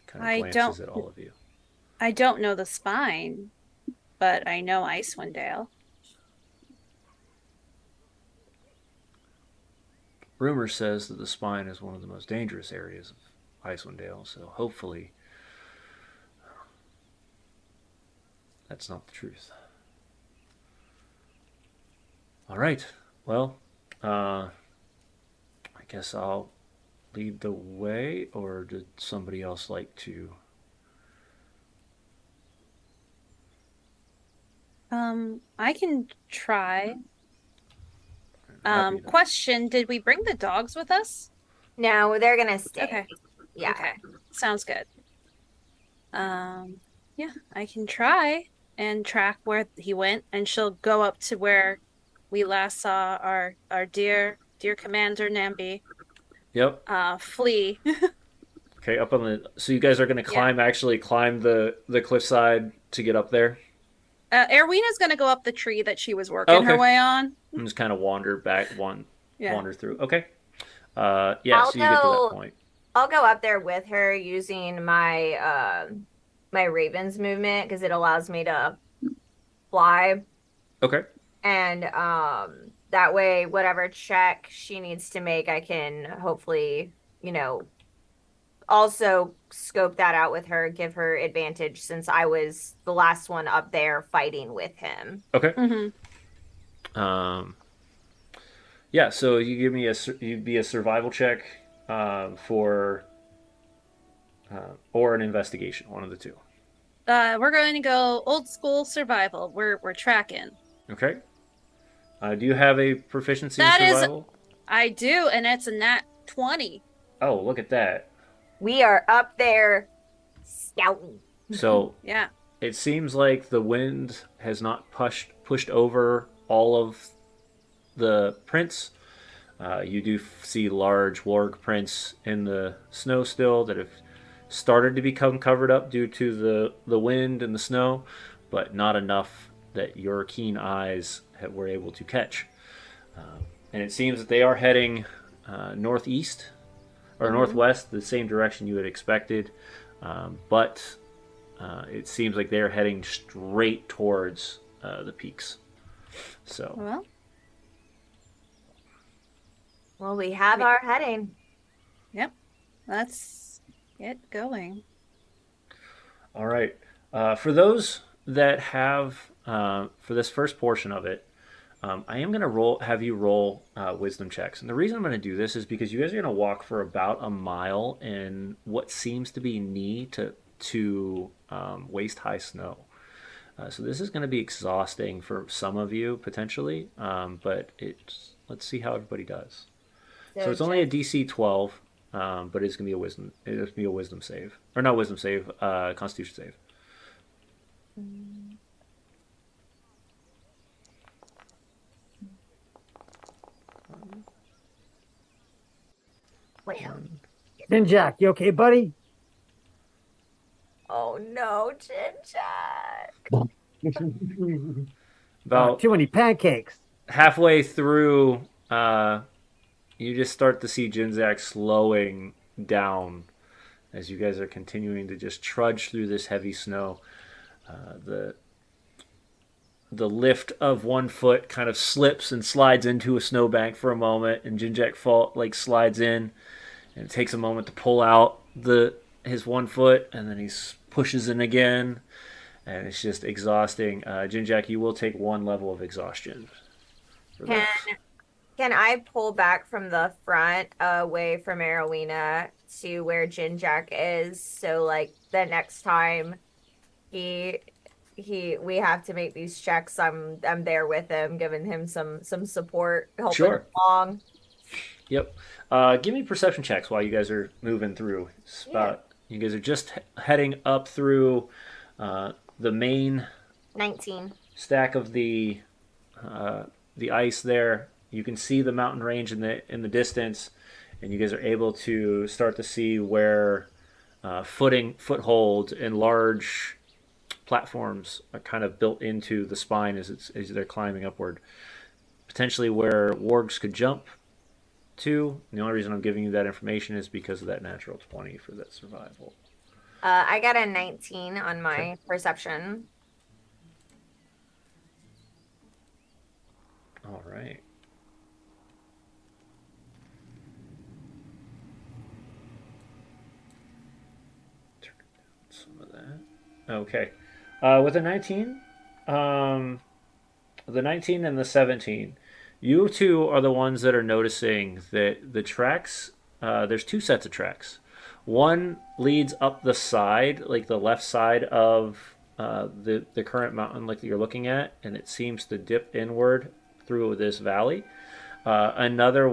Kind of I glances don't. at all of you. I don't know the spine, but I know Icewind Dale. Rumor says that the spine is one of the most dangerous areas of Icewind Dale, so hopefully that's not the truth. All right. Well, I guess I'll lead the way, or did somebody else like to? I can try. Happy to- Question, did we bring the dogs with us? No, they're gonna stay. Okay. Yeah. Okay. Sounds good. Yeah, I can try and track where he went, and she'll go up to where we last saw our dear Commander Nambi Yep. flee. Okay. Up on the. So you guys are going to actually climb the cliffside to get up there. Erwina's gonna go up the tree that she was working her Okay. way on. And just kind of wander back, Yeah. wander through. Okay. I'll So you get to that go- point. I'll go up there with her using my my Raven's movement because it allows me to fly, Okay. and that way whatever check she needs to make, I can hopefully, also scope that out with her, give her advantage since I was the last one up there fighting with him. Okay. Mm-hmm. Yeah. So you give me you'd be a survival check, for, or an investigation, one of the two. We're going to go old school survival. We're tracking. Okay. Do you have a proficiency That in is- survival? I do, and it's a nat 20. Oh, look at that. We are up there scouting. So Yeah. it seems like the wind has not pushed over all of the prints. You do see large warg prints in the snow still that have started to become covered up due to the wind and the snow, but not enough that your keen eyes were able to catch. And it seems that they are heading northeast or northwest, the same direction you had expected, but it seems like they're heading straight towards the peaks. So Well, we have our heading. Let's get going. all right, for those that have for this first portion of it, I am going to have you roll wisdom checks. And the reason I'm going to do this is because you guys are going to walk for about a mile in what seems to be knee to waist high snow. So this is going to be exhausting for some of you potentially, but let's see how everybody does. So it's only a DC 12, but it's going to be a wisdom. It's going to be a wisdom save, or not wisdom save, Constitution save. Well, Then Jack, you okay, buddy? oh no, Chin Jack. About Too many pancakes. halfway through, you just start to see Jinzak slowing down as you guys are continuing to just trudge through this heavy snow. The lift of one foot kind of slips and slides into a snowbank for a moment, and Jinjak slides in, and it takes a moment to pull out his one foot, and then he pushes in again, and it's just exhausting. Jinjak, you will take 1 level of exhaustion. For Can that. can I pull back from the front away from Arowina to where Jinjak is? So like the next time he we have to make these checks, I'm there with him, giving him some support, helping Sure. him along. Yep. Give me perception checks while you guys are moving through. You guys are just heading up through the main 19. stack of the ice there. You can see the mountain range in the distance, and you guys are able to start to see where foothold and large platforms are kind of built into the spine as they're climbing upward. Potentially where wargs could jump to. And the only reason I'm giving you that information is because of that natural 20 for that survival. I got a 19 on my perception. All right. Turn down some of that. Okay. With a 19, the 19 and the 17, you two are the ones that are noticing that the tracks, there's 2 sets of tracks. One leads up the side, like the left side of the current mountain, like that you're looking at, and it seems to dip inward through this valley. Another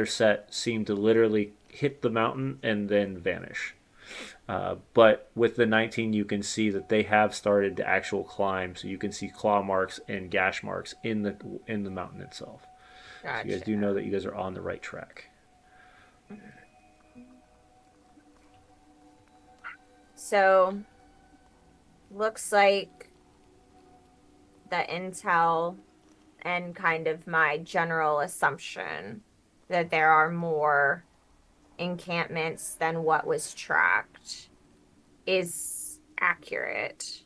set seemed to literally hit the mountain and then vanish. But with the 19, you can see that they have started the actual climb, so you can see claw marks and gash marks in the mountain itself. Gotcha. So you guys do know that you guys are on the right track. So, looks like the intel and kind of my general assumption that there are more encampments than what was tracked is accurate.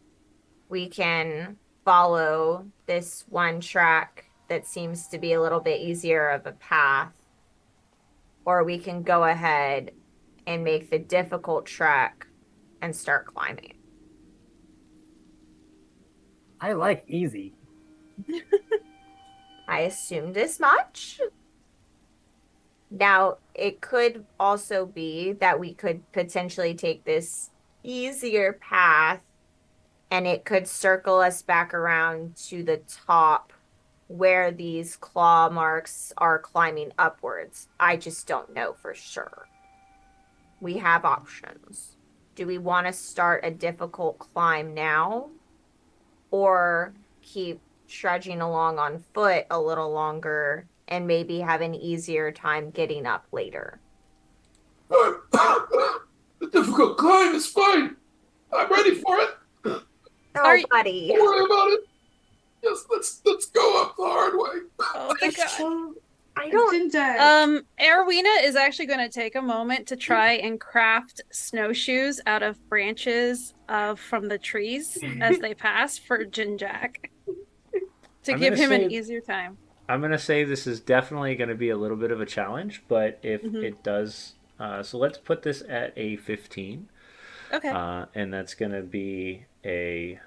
We can follow this one track that seems to be a little bit easier of a path, or we can go ahead and make the difficult track and start climbing. I like easy. I assumed as much. Now, it could also be that we could potentially take this easier path and it could circle us back around to the top where these claw marks are climbing upwards. I just don't know for sure. We have options. Do we want to start a difficult climb now or keep trudging along on foot a little longer and maybe have an easier time getting up later? The difficult climb is fine. I'm ready for it. Oh, buddy. Don't worry about it. Yes, let's go up the hard way. Oh my god. I don't. Jinjak. Arwina is actually going to take a moment to try and craft snowshoes out of branches from the trees as they pass for Jinjak to I'm give gonna him an say- easier time. I'm going to say this is definitely going to be a little bit of a challenge, but if it does, so let's put this at a 15. Okay. And that's going to be a,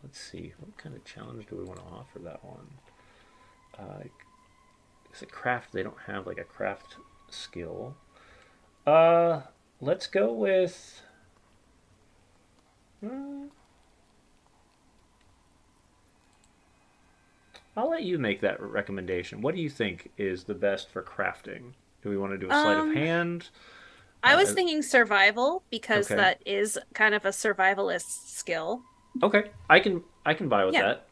let's see, what kind of challenge do we want to offer that one? It's a craft. They don't have like a craft skill. Let's go with. I'll let you make that recommendation. What do you think is the best for crafting? Do we want to do a sleight of hand? I was thinking survival because Okay. that is kind of a survivalist skill. Okay, I can buy with Yeah. that.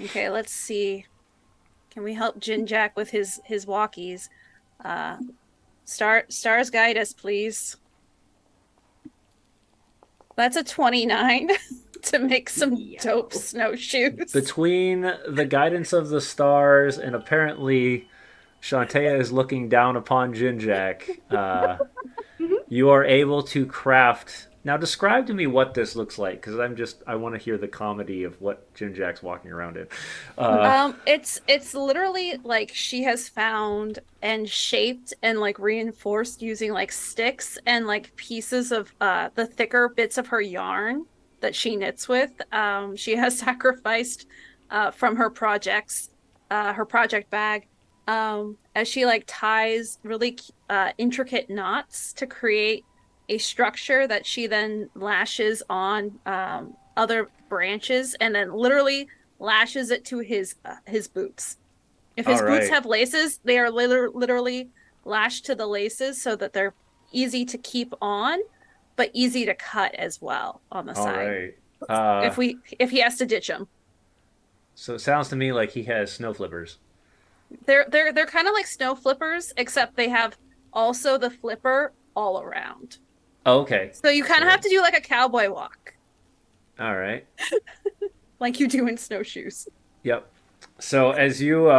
Okay, let's see. Can we help Jinjak with his walkies? Stars guide us, please. That's a 29 to make some dope snowshoes. Between the guidance of the stars and apparently Shantea is looking down upon Jinjak, you are able to craft. Now describe to me what this looks like, because I want to hear the comedy of what Jim Jack's walking around in. It's literally like she has found and shaped and like reinforced using like sticks and like pieces of the thicker bits of her yarn that she knits with. She has sacrificed from her projects, her project bag, as she like ties really intricate knots to create a structure that she then lashes on other branches and then literally lashes it to his boots. If his All boots right. have laces, they are literally lashed to the laces so that they're easy to keep on, but easy to cut as well on the All side. right. If he has to ditch them, So it sounds to me like he has snow flippers. they're kind of like snow flippers, except they have also the flipper all around. Oh, okay. So you kind of have to do like a cowboy walk, All right. like you do in snowshoes. Yep. So as you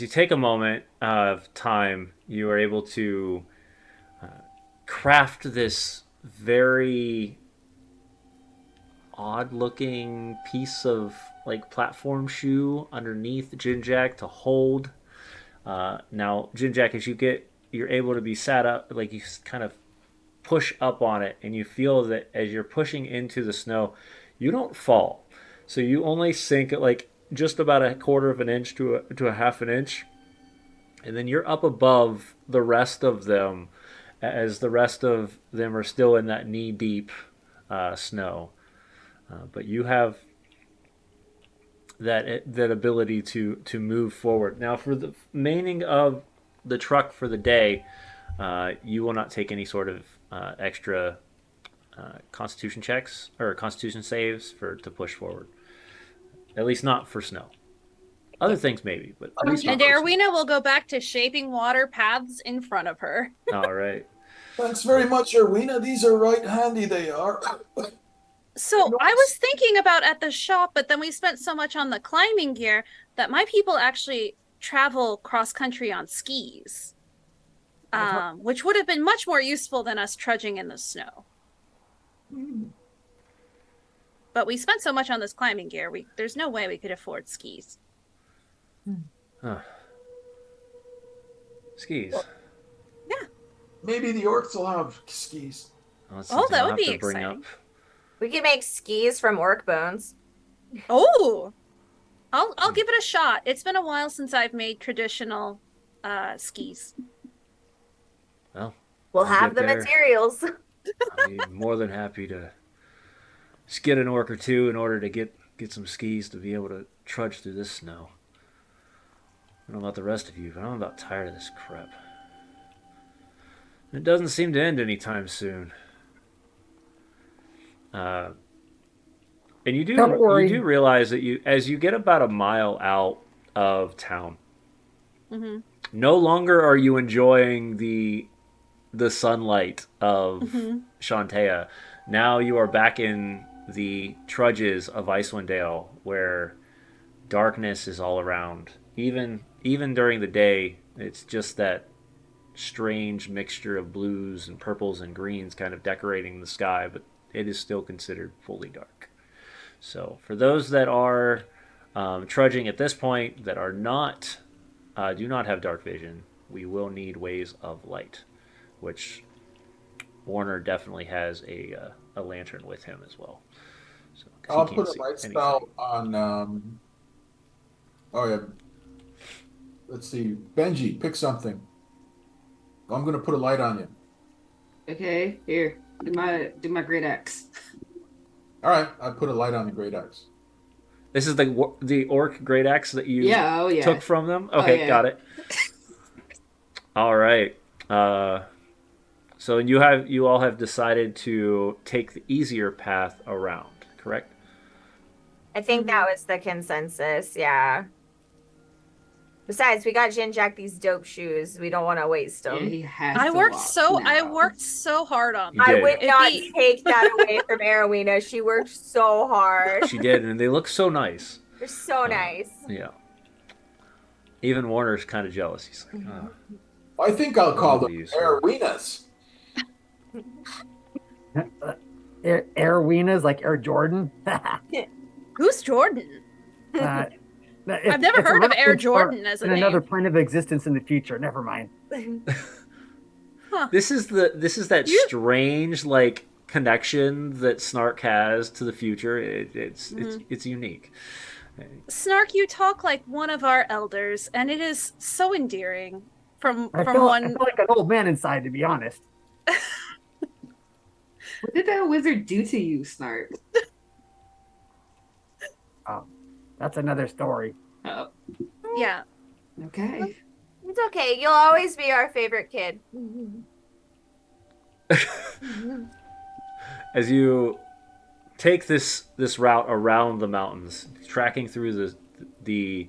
take a moment of time, you are able to craft this very odd looking piece of like platform shoe underneath Jinjak to hold. Now, Jinjak, as you're able to be sat up, like you kind of push up on it, and you feel that as you're pushing into the snow, you don't fall. So you only sink at like just about a quarter of an inch to a half an inch, and then you're up above the rest of them, as the rest of them are still in that knee deep snow. But you have that ability to move forward. Now, for the remaining of the truck for the day, you will not take any sort of extra Constitution checks or Constitution saves to push forward. At least not for snow. Other things maybe, but at least not And for snow. Erwina will go back to shaping water paths in front of her. All right. Thanks very much, Erwina. These are right handy, they are. So I was thinking about at the shop, but then we spent so much on the climbing gear that my people actually travel cross country on skis, which would have been much more useful than us trudging in the snow. But we spent so much on this climbing gear, there's no way we could afford skis. Skis. Maybe the orcs will have skis. Well, that's Oh, something that I'll would have be to bring exciting. up. We could make skis from orc bones. Oh, I'll give it a shot. It's been a while since I've made traditional skis. Well, We'll I'll have get the there. materials. I'll be more than happy to skid an orc or two in order to get some skis to be able to trudge through this snow. I don't know about the rest of you, but I'm about tired of this crap. It doesn't seem to end anytime soon. And Don't worry. you do realize that as you get about a mile out of town, Mm-hmm. no longer are you enjoying the sunlight of Mm-hmm. Shantea. Now you are back in the trudges of Icewind Dale, where darkness is all around. Even during the day, it's just that strange mixture of blues and purples and greens kind of decorating the sky, but it is still considered fully dark. So for those that are trudging at this point that are not do not have dark vision, we will need ways of light, which Warner definitely has a lantern with him as well. So 'cause I'll he put can't a see light anything. spell on. Oh yeah. Let's see, Benji, pick something. I'm gonna put a light on you. Okay, here. Do my great axe. All right, I put a light on the great axe. This is the orc great axe that you Yeah, oh yeah. took from them. Okay, yeah. got it. All right. So you all have decided to take the easier path around, correct? I think that was the consensus, yeah. Besides, we got Jinjak these dope shoes. We don't want to waste Yeah, them. he has I to worked walk I now. worked so hard on You them. I did. would It'd not be- take that away from Erowina. She worked so hard. She did, and they look so nice. They're so nice. Yeah. Even Warner's kind of jealous. He's like, oh. I think I'll call them Please. Erowinas. Airwena's like Air Jordan. Who's Jordan? Uh, I've never heard of Air Jordan as a in another name. plane of existence in the future. Never mind. Huh. This is that You- strange like connection that Snark has to the future. It's unique. Snark, you talk like one of our elders, and it is so endearing. From I from feel one. like an old man inside, to be honest. What did that wizard do to you, Snark? That's another story. Oh, Yeah. okay. It's okay. You'll always be our favorite kid. As you take this route around the mountains, tracking through the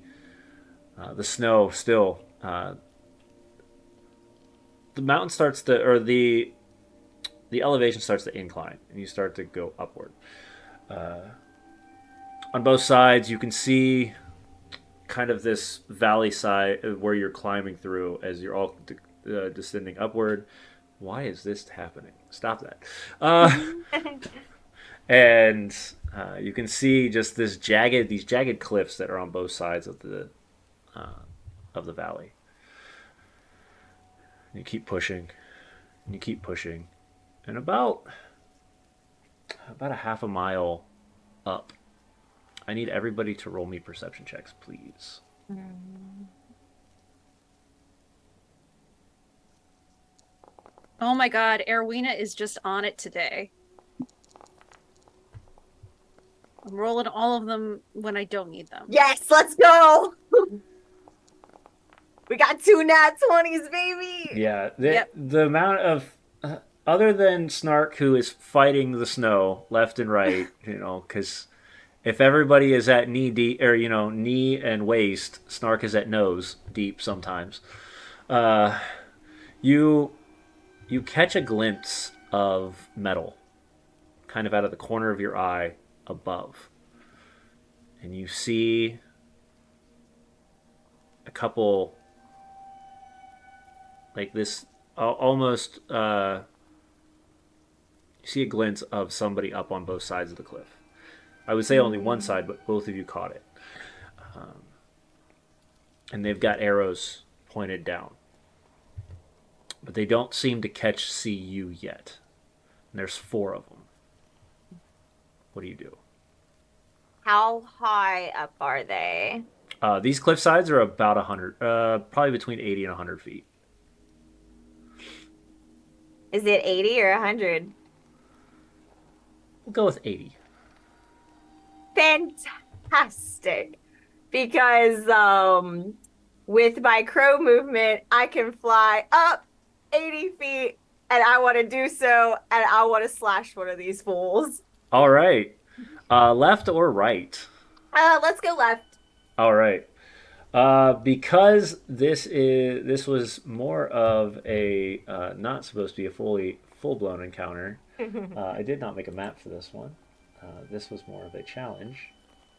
snow still, the mountain starts to, or the elevation starts to incline, and you start to go upward. On both sides, you can see kind of this valley side where you're climbing through as you're all descending upward. Why is this happening? Stop that. And you can see just these jagged cliffs that are on both sides of the valley. And you keep pushing, and you keep pushing, and about a half a mile up, I need everybody to roll me perception checks, please. Oh my God, Erwina is just on it today. I'm rolling all of them when I don't need them. Yes, let's go. We got 2 nat 20s, baby. Yeah, Yep. the amount of other than Snark, who is fighting the snow left and right, because if everybody is at knee deep, or knee and waist, Snark is at nose deep sometimes. You catch a glimpse of metal, kind of out of the corner of your eye above, and you see a couple like this almost you see a glimpse of somebody up on both sides of the cliff. I would say only one side, but both of you caught it. And they've got arrows pointed down, but they don't seem to see you yet. And there's 4 of them. What do you do? How high up are they? These cliff sides are about 100, probably between 80 and 100 feet. Is it 80 or 100? We'll go with 80. Fantastic. Because with my crow movement, I can fly up 80 feet, and I want to do so, and I want to slash one of these fools. All right. Left or right? Let's go left. All right. Because this was more of a not supposed to be a full-blown encounter. I did not make a map for this one. This was more of a challenge,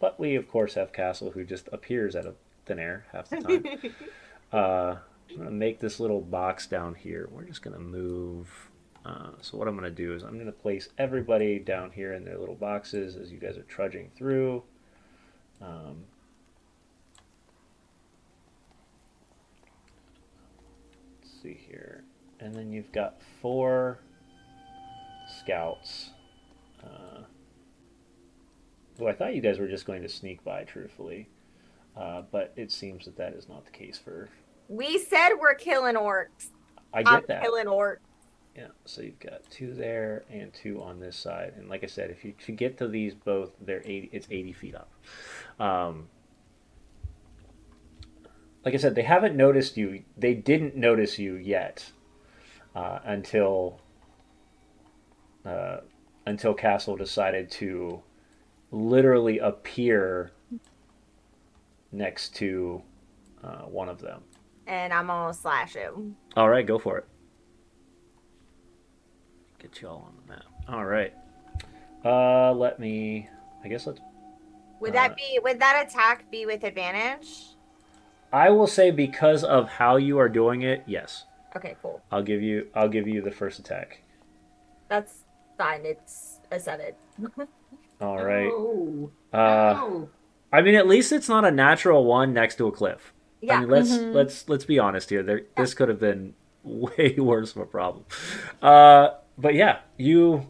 but we of course have Castle, who just appears out of thin air half the time. I'm gonna make this little box down here. We're just gonna move. So what I'm gonna do is I'm gonna place everybody down here in their little boxes as you guys are trudging through. See here, and then you've got 4 scouts who I thought you guys were just going to sneak by, truthfully, but it seems that is not the case. We said we're killing orcs. I I'm get that. killing orcs. Yeah, so you've got 2 there and 2 on this side, and like I said, if you could get to these both, it's 80 feet up. Like I said, they haven't noticed you. They didn't notice you yet until Castle decided to literally appear next to one of them. And I'm gonna slash him. All right, go for it. Get you all on the map. All right. Let me. I guess let's. Would that attack be with advantage? I will say because of how you are doing it, yes. Okay, cool. I'll give you the first attack. That's fine. It's ascended. All right. Oh. Uh, Oh. I mean, at least it's not a natural one next to a cliff. I Yeah. mean, let's Mhm. let's be honest here. Yeah. This could have been way worse of a problem. But yeah, you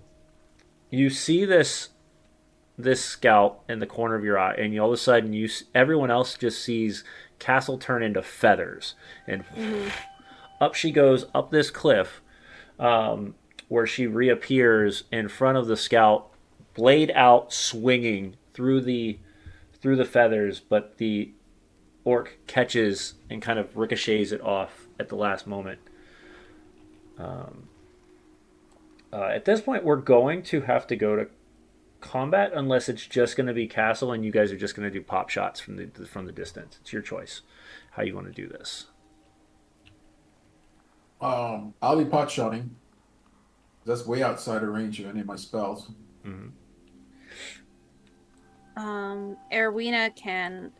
see this scout in the corner of your eye, and you, all of a sudden everyone else just sees Castle turn into feathers, and Mhm. up she goes up this cliff, where she reappears in front of the scout, blade out, swinging through the feathers, but the orc catches and kind of ricochets it off at the last moment. At this point, we're going to have to go to combat unless it's just going to be castle and you guys are just going to do pop shots from the distance. It's your choice how you want to do this. I'll be pot shotting. That's way outside of range of any of my spells. Mm-hmm. Erwina can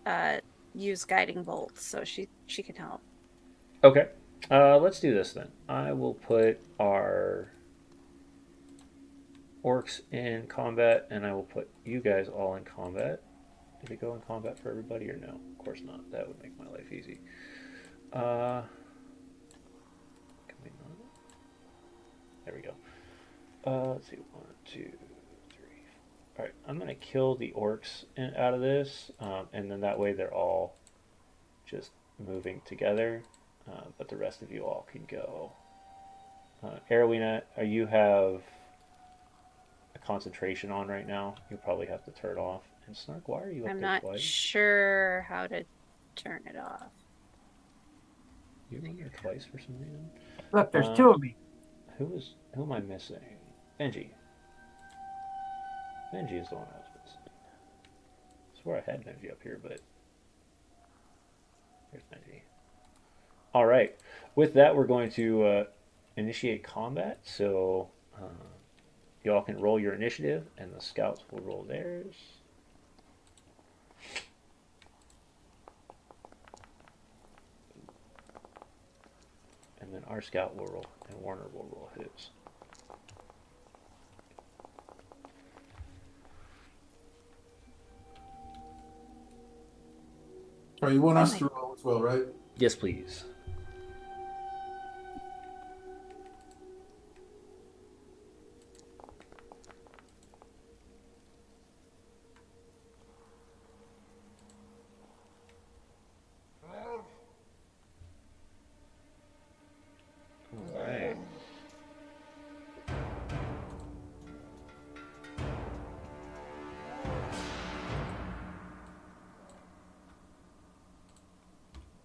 use guiding bolts, so she can help. Okay. Let's do this then. I will put our orcs in combat, and I will put you guys all in combat. Did it go in combat for everybody or no? Of course not. That would make my life easy. Can we not? There we go. Let's see. 1, 2, 3. All right. I'm gonna kill the orcs out of this, and then that way they're all just moving together. But the rest of you all can go. Erwina, you have a concentration on right now. You'll probably have to turn it off. And Snark, why are you up I'm there not twice? sure how to turn it off. You're in there twice for some reason. Look, there's two of me. Who am I missing? Benji. Benji is the one I was missing. I swear I had Benji up here, but there's Benji. All right. With that, we're going to initiate combat. So y'all can roll your initiative, and the scouts will roll theirs. And then our scout will roll, and Warner will roll his. Oh, you want us to roll as well, right? Yes, please.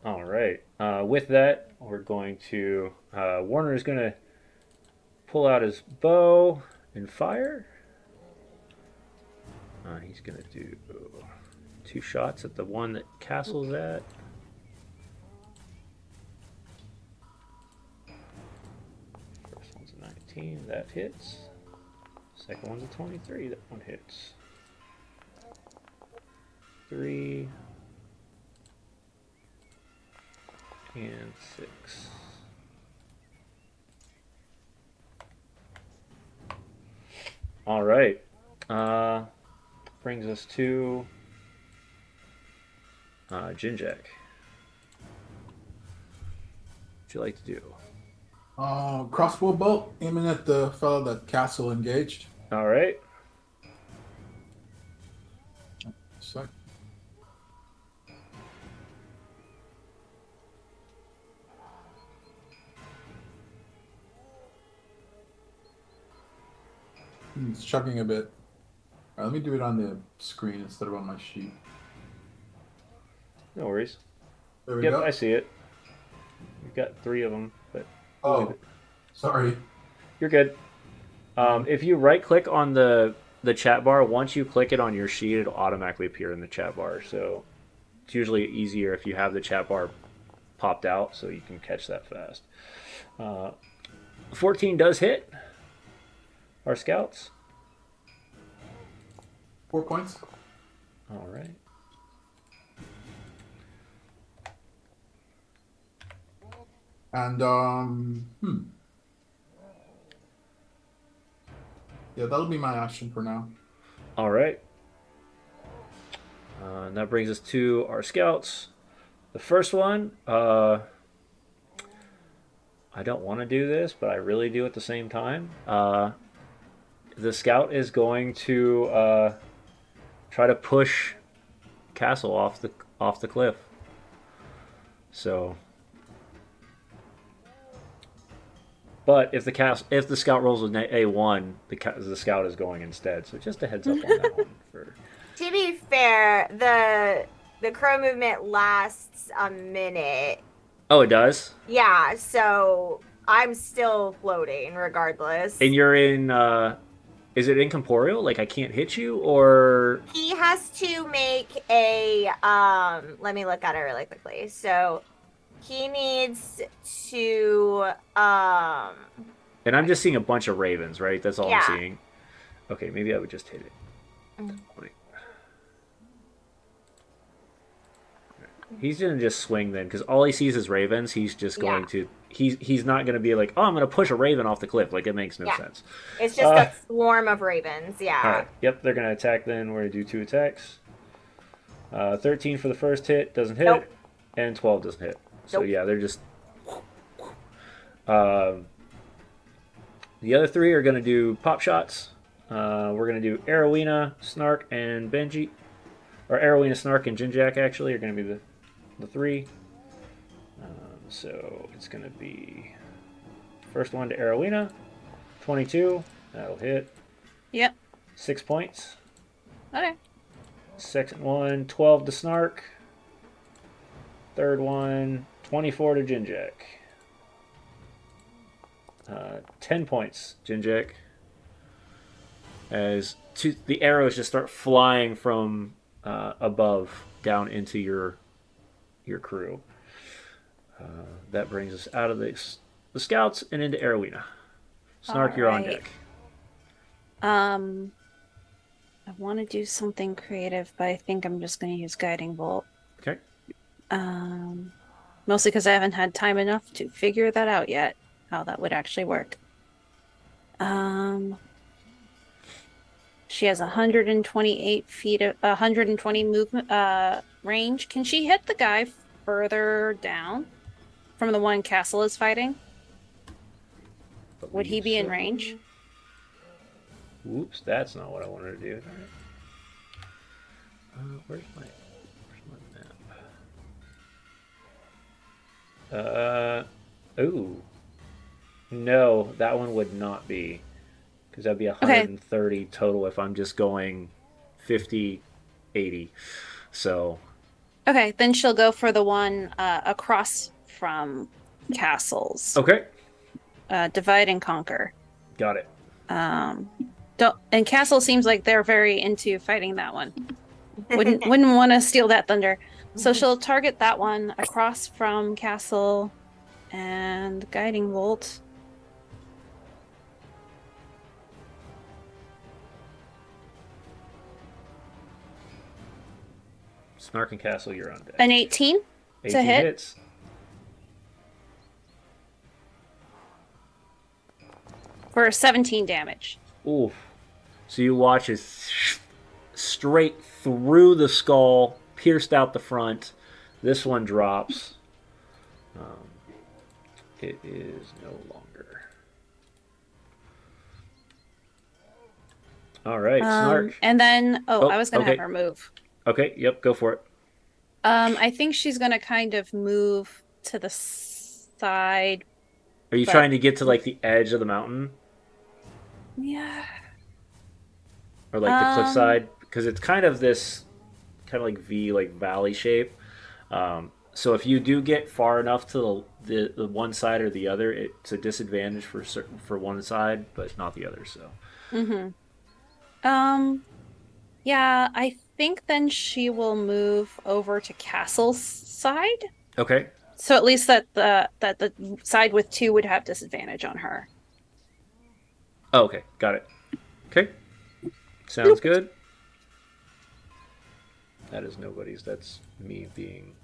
All right. All right. With that, we're going to. Warner is going to pull out his bow and fire. He's going to do 2 shots at the one that Castle's at. First one's a 19. That hits. Second one's a 23. That one hits. 3. And 6. All right. Brings us to Jinjak. What'd you like to do? Crossbow bolt aiming at the fellow that Castle engaged. All right. So, it's chugging a bit. Let me do it on the screen instead of on my sheet. No worries. There we Yep, go. I see it. You've got 3 of them, but Oh, sorry. you're good. If you right click on the chat bar, once you click it on your sheet, it'll automatically appear in the chat bar. So it's usually easier if you have the chat bar popped out so you can catch that fast. 14 does hit our scouts. 4 points. All right. And Yeah, that'll be my action for now. All right. And that brings us to our scouts. The first one, I don't want to do this, but I really do at the same time. The scout is going to try to push Castle off the cliff. So, but if the scout rolls with A1, the scout is going instead. So just a heads up on that one. To be fair, the crow movement lasts a minute. Oh, it does. Yeah, so I'm still floating regardless. And you're in. Is it incorporeal? Like I can't hit you, or He has to make a let me look at it really quickly. So he needs to and I'm just seeing a bunch of ravens, right? That's all Yeah. I'm seeing. Okay, maybe I would just hit it. Wait. He's gonna just swing then, because all he sees is ravens. He's just going to. He's not gonna be like, oh, I'm gonna push a raven off the cliff. Like it makes no Yeah. sense. it's just a swarm of ravens, yeah. All right. Yep, they're gonna attack. Then we're gonna do 2 attacks. 13 for the first hit doesn't hit, Nope. and 12 doesn't hit. So Nope. yeah, they're just. The other 3 are gonna do pop shots. We're gonna do Arowina, Snark, and Benji, or Arowina, Snark, and Jinjak. Actually, are gonna be the 3. So it's gonna be first one to Arowina, 22. That'll hit. Yep. 6 points. Okay. Second one, 12 to Snark. Third one, 24 to Jinjak. 10 points, Jinjak. As the arrows just start flying from above down into your crew. That brings us out of the scouts and into Arowina. Snark, you're on Alright. deck. I want to do something creative, but I think I'm just going to use Guiding Bolt. Okay. Mostly because I haven't had time enough to figure that out yet, how that would actually work. She has 128 feet of 120 movement range. Can she hit the guy further down from the one Castle is fighting? Would he be in range? Whoops, that's not what I wanted to do. Where's my map? Ooh. No, that one would not be. Because that'd be 130 total if I'm just going 50, 80. So. Okay, then she'll go for the one across from Castles. Okay. Divide and conquer. Got it. And Castle seems like they're very into fighting that one. Wouldn't want to steal that thunder. So she'll target that one across from Castle and Guiding Bolt. Snark and Castle, you're on deck. An 18 18 to hit. hits. For 17 damage. Oof. So you watch it straight through the skull, pierced out the front. This one drops. It is no longer. All right, Snark. And then, Oh, I was going to okay. have her move. Okay, yep, go for it. I think she's going to kind of move to the side. Are you But- trying to get to like the edge of the mountain Yeah. or like the cliffside? Because it's kind of this kind of like V, like valley shape. So if you do get far enough to the one side or the other, it's a disadvantage for one side, but not the other. So Yeah, I think then she will move over to Castle's side. okay, So at least that the side with 2 would have disadvantage on her. oh, okay, got it. Okay, sounds good. That is nobody's. That's me being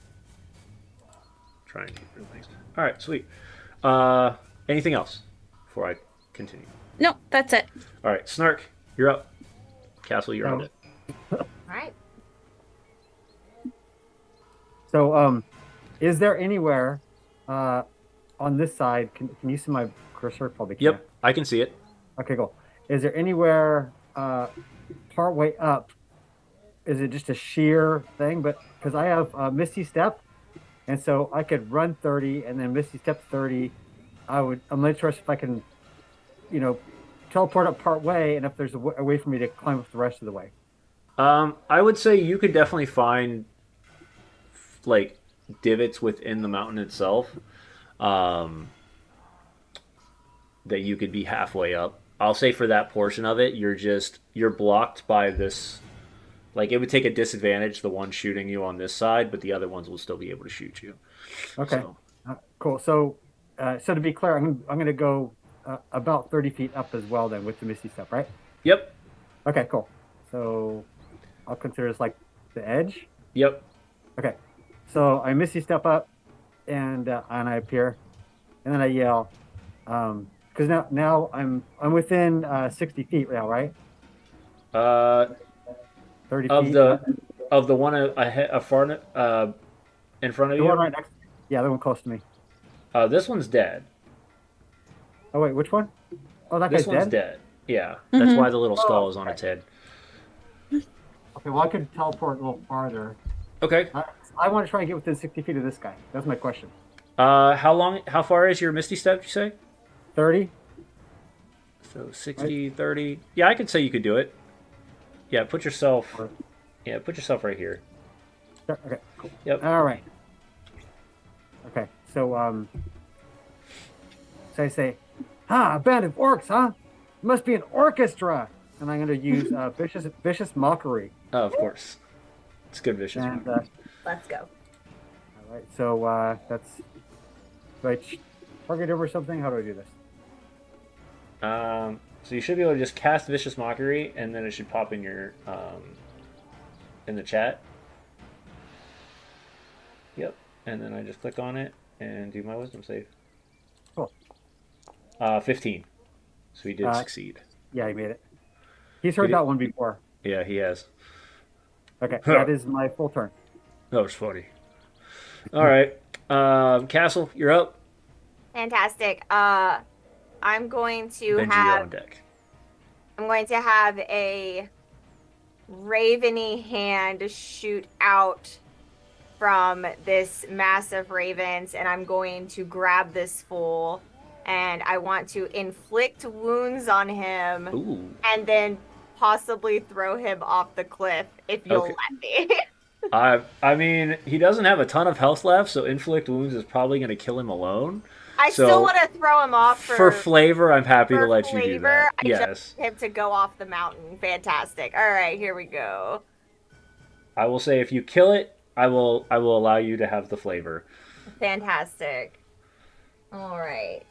trying to get real things. All right, sweet. Anything else before I continue? No, that's it. All right, Snark, you're up. Castle, you're on Oh. it. All right. So, is there anywhere on this side? Can you see my cursor? Probably can't. Yep, I can see it. Okay, cool. Is there anywhere part way up? Is it just a sheer thing? But because I have Misty Step, and so I could run 30 and then Misty Step 30. I'm not sure if I can, teleport up part way, and if there's a way for me to climb up the rest of the way. I would say you could definitely find like divots within the mountain itself that you could be halfway up. I'll say for that portion of it, you're blocked by this. Like it would take a disadvantage the one shooting you on this side, but the other ones will still be able to shoot you. Okay, So, cool. So to be clear, I'm going to go about 30 feet up as well then with the Misty Step, right? yep, Okay, cool. So I'll consider this like the edge. yep. Okay, so I Misty Step up, and I appear, and then I yell, because now I'm within 60 feet now, right? Uh, 30 of feet. the one a far in front of The one you. right next. Yeah, the one close to me. This one's dead. Oh wait, which one? Oh, that This guy's one's dead. dead. Yeah, that's Mhm. why the little skull Oh, is on its head. Okay, well I could teleport a little farther. Okay. I want to try and get within 60 feet of this guy. That's my question. How far is your Misty Step, you say? 30. So 60, 30. Yeah, I could say you could do it. Yeah, put yourself right here. Okay. Yep. All right. Okay. So so I say, a band of orcs, huh? It must be an orchestra. And I'm going to use vicious mockery. Oh, of course. It's good vicious. And Let's go. all right. So that's do I target over something? How do I do this? So you should be able to just cast vicious mockery, and then it should pop in your in the chat. Yep. And then I just click on it and do my wisdom save. Cool. 15. So he did succeed. Yeah, he made it. He's heard that one before. Yeah, he has. Okay, that is my full turn. That was funny. All right, Castle, you're up. Fantastic. I'm going to Benji, you're have on deck. I'm going to have a raveny hand shoot out from this mass of ravens, and I'm going to grab this fool, and I want to inflict wounds on him, Ooh. and then possibly throw him off the cliff if you'll Okay. let me. I mean, he doesn't have a ton of health left, so inflict wounds is probably going to kill him alone. I So, still want to throw him off For flavor, I'm happy to for let you do flavor, that. I Yes, just want him to go off the mountain. Fantastic. All right, here we go. I will say if you kill it, I will allow you to have the flavor. Fantastic. All right.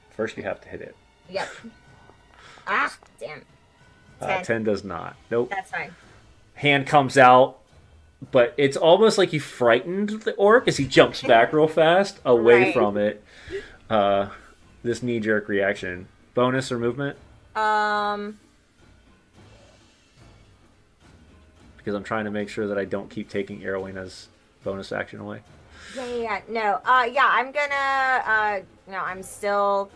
First, you have to hit it. Yep. Ah, damn. 10. 10 does not. Nope. That's fine. Hand comes out, but it's almost like you frightened the orc as he jumps back real fast away Right. from it. This knee-jerk reaction. Bonus or movement? Because I'm trying to make sure that I don't keep taking Arowina's bonus action away. Yeah. No. Yeah. I'm gonna. No. I'm still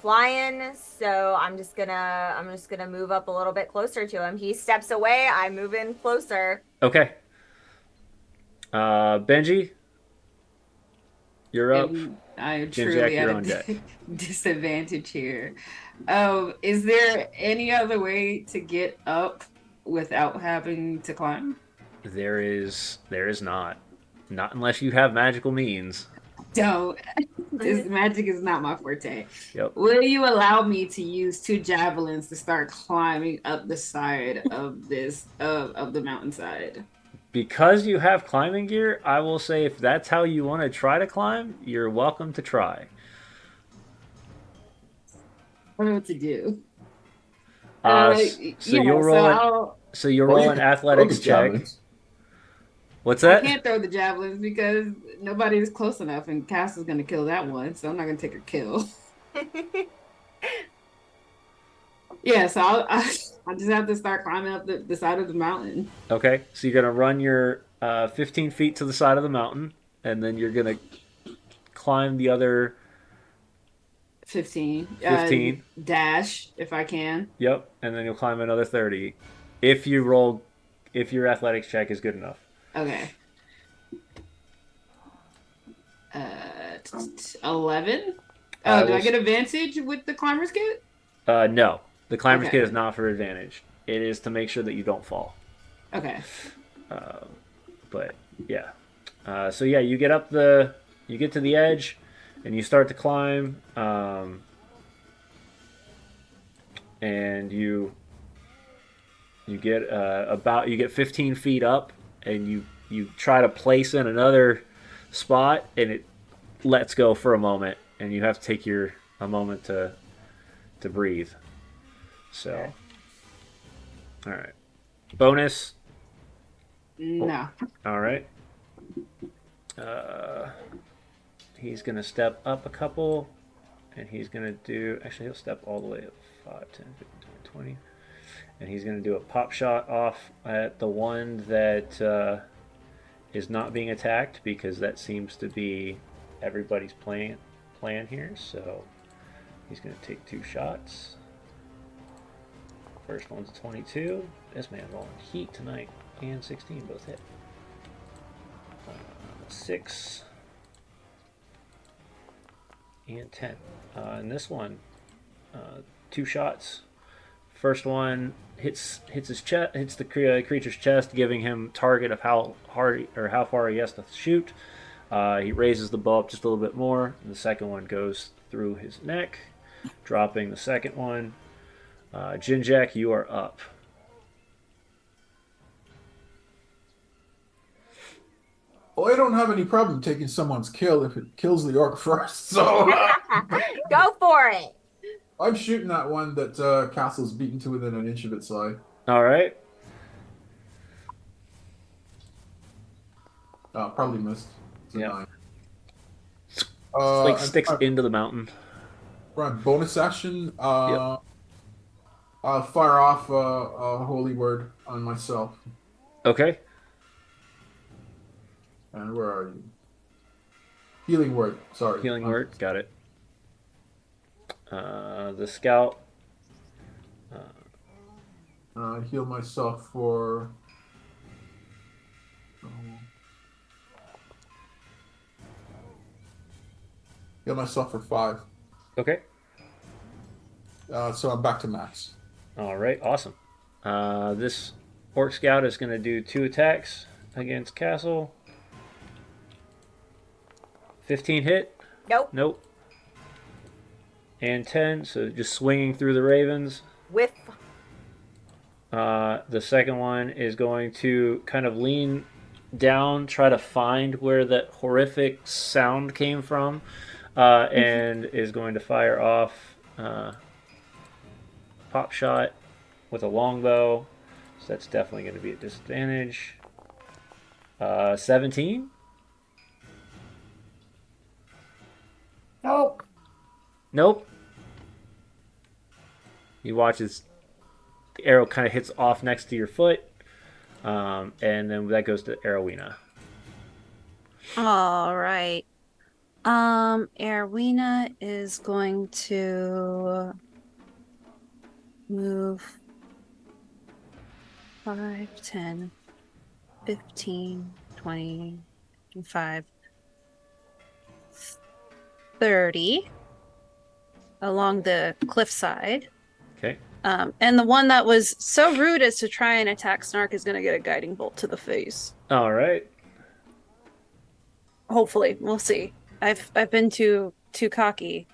flying. So I'm just gonna move up a little bit closer to him. He steps away. I move in closer. Okay. Benji, you're up. I am Jim truly Jack, at you're a on deck. disadvantage here. Is there any other way to get up without having to climb? There is not. Not unless you have magical means. Don't. This magic is not my forte. Yep. Will you allow me to use 2 javelins to start climbing up the side of this of the mountainside? Because you have climbing gear, I will say if that's how you want to try to climb, you're welcome to try. I don't know what to do. So you'll roll Well, an athletics throw the check. javelins. What's I that? can't throw the javelins because nobody is close enough, and Cass is gonna kill that one, so I'm not gonna take a kill. Yeah, so I'll just have to start climbing up the side of the mountain. Okay, so you're gonna run your 15 feet to the side of the mountain, and then you're gonna climb the other 15. 15. Dash if I can. Yep, and then you'll climb another 30 if your athletics check is good enough. Okay. 11. Do I get advantage with the climber's kit? No, the climber's Okay. kit is not for advantage. It is to make sure that you don't fall. Okay. But yeah, so yeah, you get to the edge, and you start to climb, and you get you get 15 feet up, and you try to place in another spot, and it lets go for a moment, and you have to take a moment to breathe. So, all right, bonus. No. All right. He's going to step up a couple, and he's going to do. Actually, he'll step all the way up 5, 10, 15, 20. And he's going to do a pop shot off at the one that is not being attacked, because that seems to be everybody's plan here. So he's going to take 2 shots. First one's 22. This man rolling heat tonight. And 16 both hit. 6 and 10. And this one, 2 shots. First one hits his chest, hits the creature's chest, giving him target of how hard or how far he has to shoot. He raises the bow up just a little bit more, and the second one goes through his neck, dropping the second one. Jinjak, you are up. Well, I don't have any problem taking someone's kill if it kills the orc first. So Go for it. I'm shooting that one that Castle's beaten to within an inch of its side. All right. Probably missed. It's a Yeah. 9. It's like sticks and into the mountain. Right, bonus action. I'll fire off a holy word on myself. Okay. And where are you? Healing word. Sorry. Healing word. Got it. The scout. Heal myself for. Heal myself for 5. Okay. So I'm back to max. All right. Awesome. This orc scout is going to do 2 attacks against Castle. 15 hit. Nope. Nope. And 10. So just swinging through the ravens. Whiff. The second one is going to kind of lean down, try to find where that horrific sound came from, and is going to fire off pop shot with a longbow. So that's definitely going to be a disadvantage. 17. Nope. Nope. You watch as the arrow kind of hits off next to your foot, and then that goes to Arowina. All right. Erwina is going to move 5, 10, 15, 20, 25, 30 along the cliffside. Okay. And the one that was so rude as to try and attack Snark is going to get a guiding bolt to the face. All right. Hopefully, we'll see. I've been too cocky.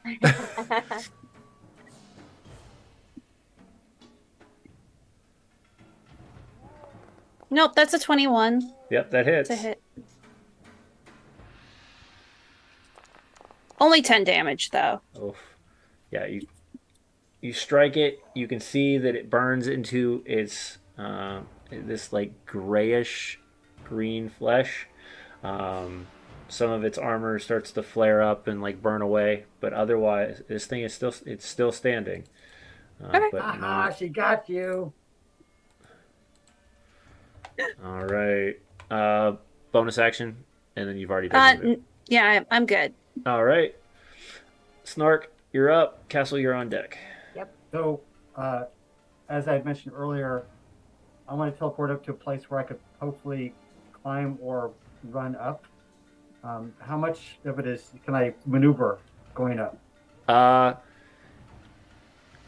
Nope, that's a 21 Yep, that hits. to hit. Only 10 damage though. Oof. Yeah, you strike it. You can see that it burns into its this like grayish green flesh, some of its armor starts to flare up and like burn away, but otherwise, this thing is still standing. Okay. But Aha, not she got you. all right. Bonus action, and then you've already done your move. Yeah, I'm good. All right, Snark, you're up. Castle, you're on deck. So, as I had mentioned earlier, I want to teleport up to a place where I could hopefully climb or run up. How much of it can I maneuver going up?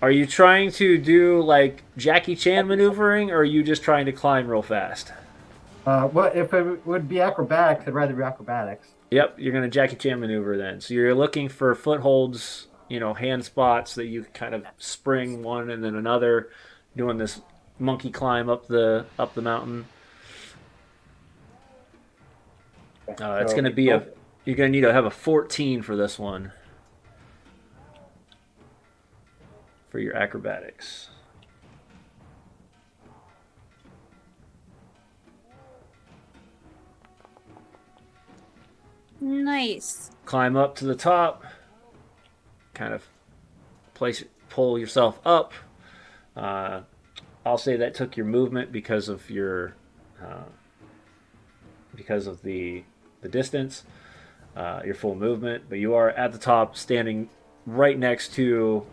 Are you trying to do like Jackie Chan maneuvering, or are you just trying to climb real fast? Well, if it would be acrobatics, I'd rather be acrobatics. Yep, you're going to Jackie Chan maneuver then. So you're looking for footholds, hand spots that you kind of spring one and then another, doing this monkey climb up the mountain. It's going to be you're going to need to have a 14 for this one for your acrobatics. Nice. Climb up to the top, kind of pull yourself up. I'll say that took your movement because of the distance, your full movement, but you are at the top, standing right next to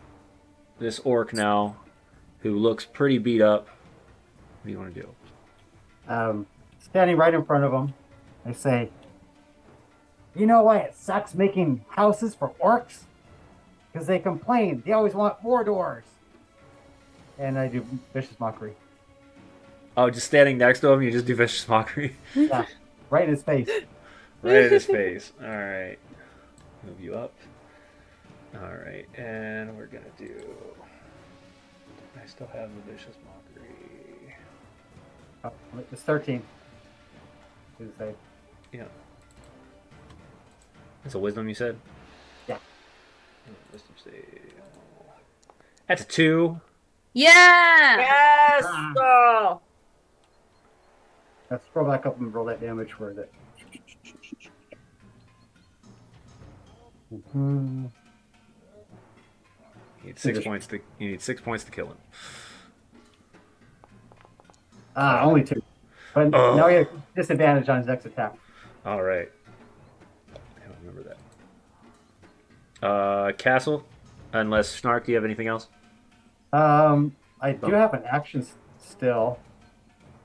this orc now, who looks pretty beat up. What do you want to do? Standing right in front of them, I say, "You know why it sucks making houses for orcs? Because they complain. They always want more doors." And I do vicious mockery. Oh, just standing next to him, you just do vicious mockery. Yeah, right in his face. Right in his face. All right. Move you up. All right. And we're going to do... I still have the vicious mockery. Oh, it's 13. To say. Yeah. It's a wisdom, you said? Yeah. Wisdom save. That's a 2. Yeah. Yes. girl. Let's scroll back up and roll that damage. Where is it? You need 6 points to kill him. Only 2. But now he has disadvantage on his next attack. All right. I don't remember that. Castle, unless Snark, do you have anything else? I do have an action still.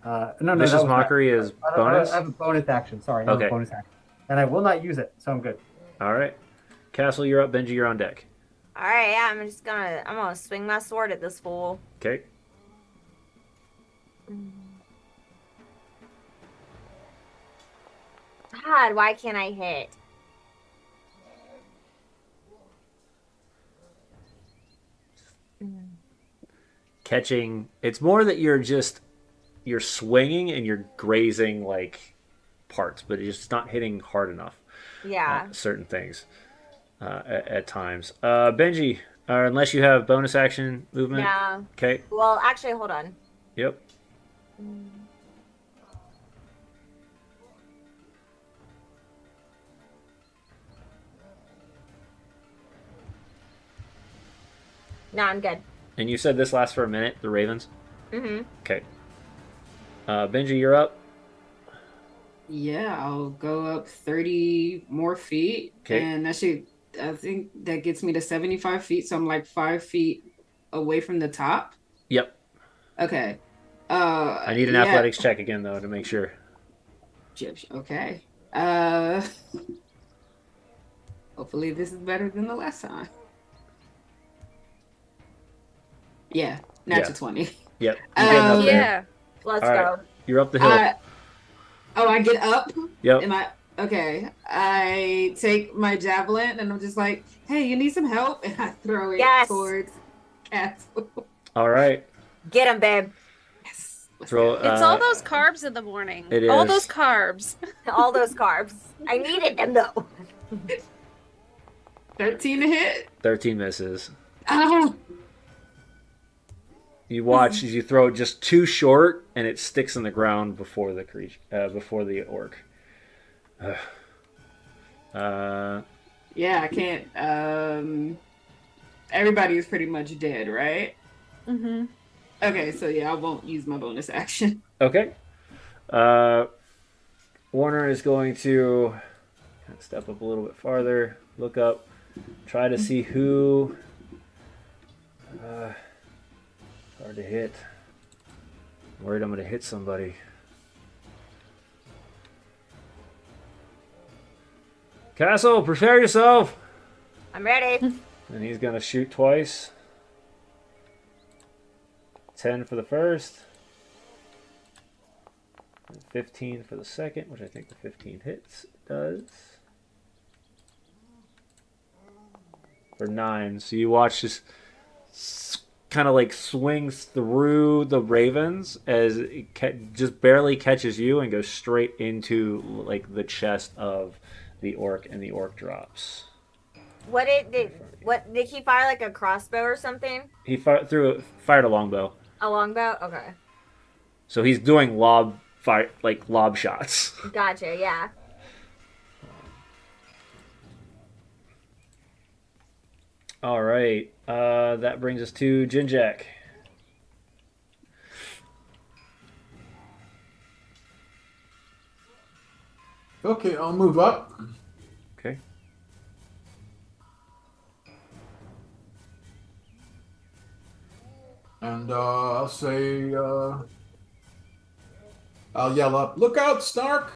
No, Vicious that was mockery is bonus? I have a bonus action. Sorry, I have Okay. a bonus action, and I will not use it, so I'm good. All right. Castle, you're up. Benji, you're on deck. All right, yeah, I'm gonna swing my sword at this fool. Okay. God, why can't I hit? Catching. It's more that you're swinging and you're grazing like parts, but it's just not hitting hard enough. Yeah. Certain things at times. Benji, unless you have bonus action movement. Yeah. Okay. Well, actually, hold on. Yep. No, I'm good. And you said this lasts for a minute, the Ravens? Mm-hmm. Okay. Benji, you're up. Yeah, I'll go up 30 more feet. Okay. And I think that gets me to 75 feet. So I'm like 5 feet away from the top. Yep. Okay. I need an athletics check again, though, to make sure. Okay. Hopefully this is better than the last time. Yeah, natural 20. Yep. You're getting up there. Yeah. Let's All right. go. You're up the hill. I get up. Yep. And I take my javelin and I'm just like, hey, you need some help? And I throw it Yes. towards Castle. All right. Get him, babe. Yes. Throw. It's all those carbs in the morning. It All is. those carbs. All those carbs. I needed them though. 13 to hit. 13 misses. Oh, You watch as you throw it just too short, and it sticks in the ground before the orc. Yeah, I can't. Everybody is pretty much dead, right? Mm-hmm. Okay, so yeah, I won't use my bonus action. Okay. Warner is going to kind of step up a little bit farther, look up, try to see who. Hard to hit. I'm worried I'm going to hit somebody. Castle, prepare yourself! I'm ready. And he's going to shoot twice. 10 for the first. And 15 for the second, which I think the 15 hits. It does. For 9. So you watch this kind of like swings through the ravens as it just barely catches you and goes straight into like the chest of the orc, and the orc drops. What did he fire like a crossbow or something? He fired a longbow. A longbow? Okay. So he's doing lob shots. Gotcha, yeah. All right. That brings us to Jinjak. Okay, I'll move up. Okay. And I'll say, I'll yell up, "Look out, Snark!"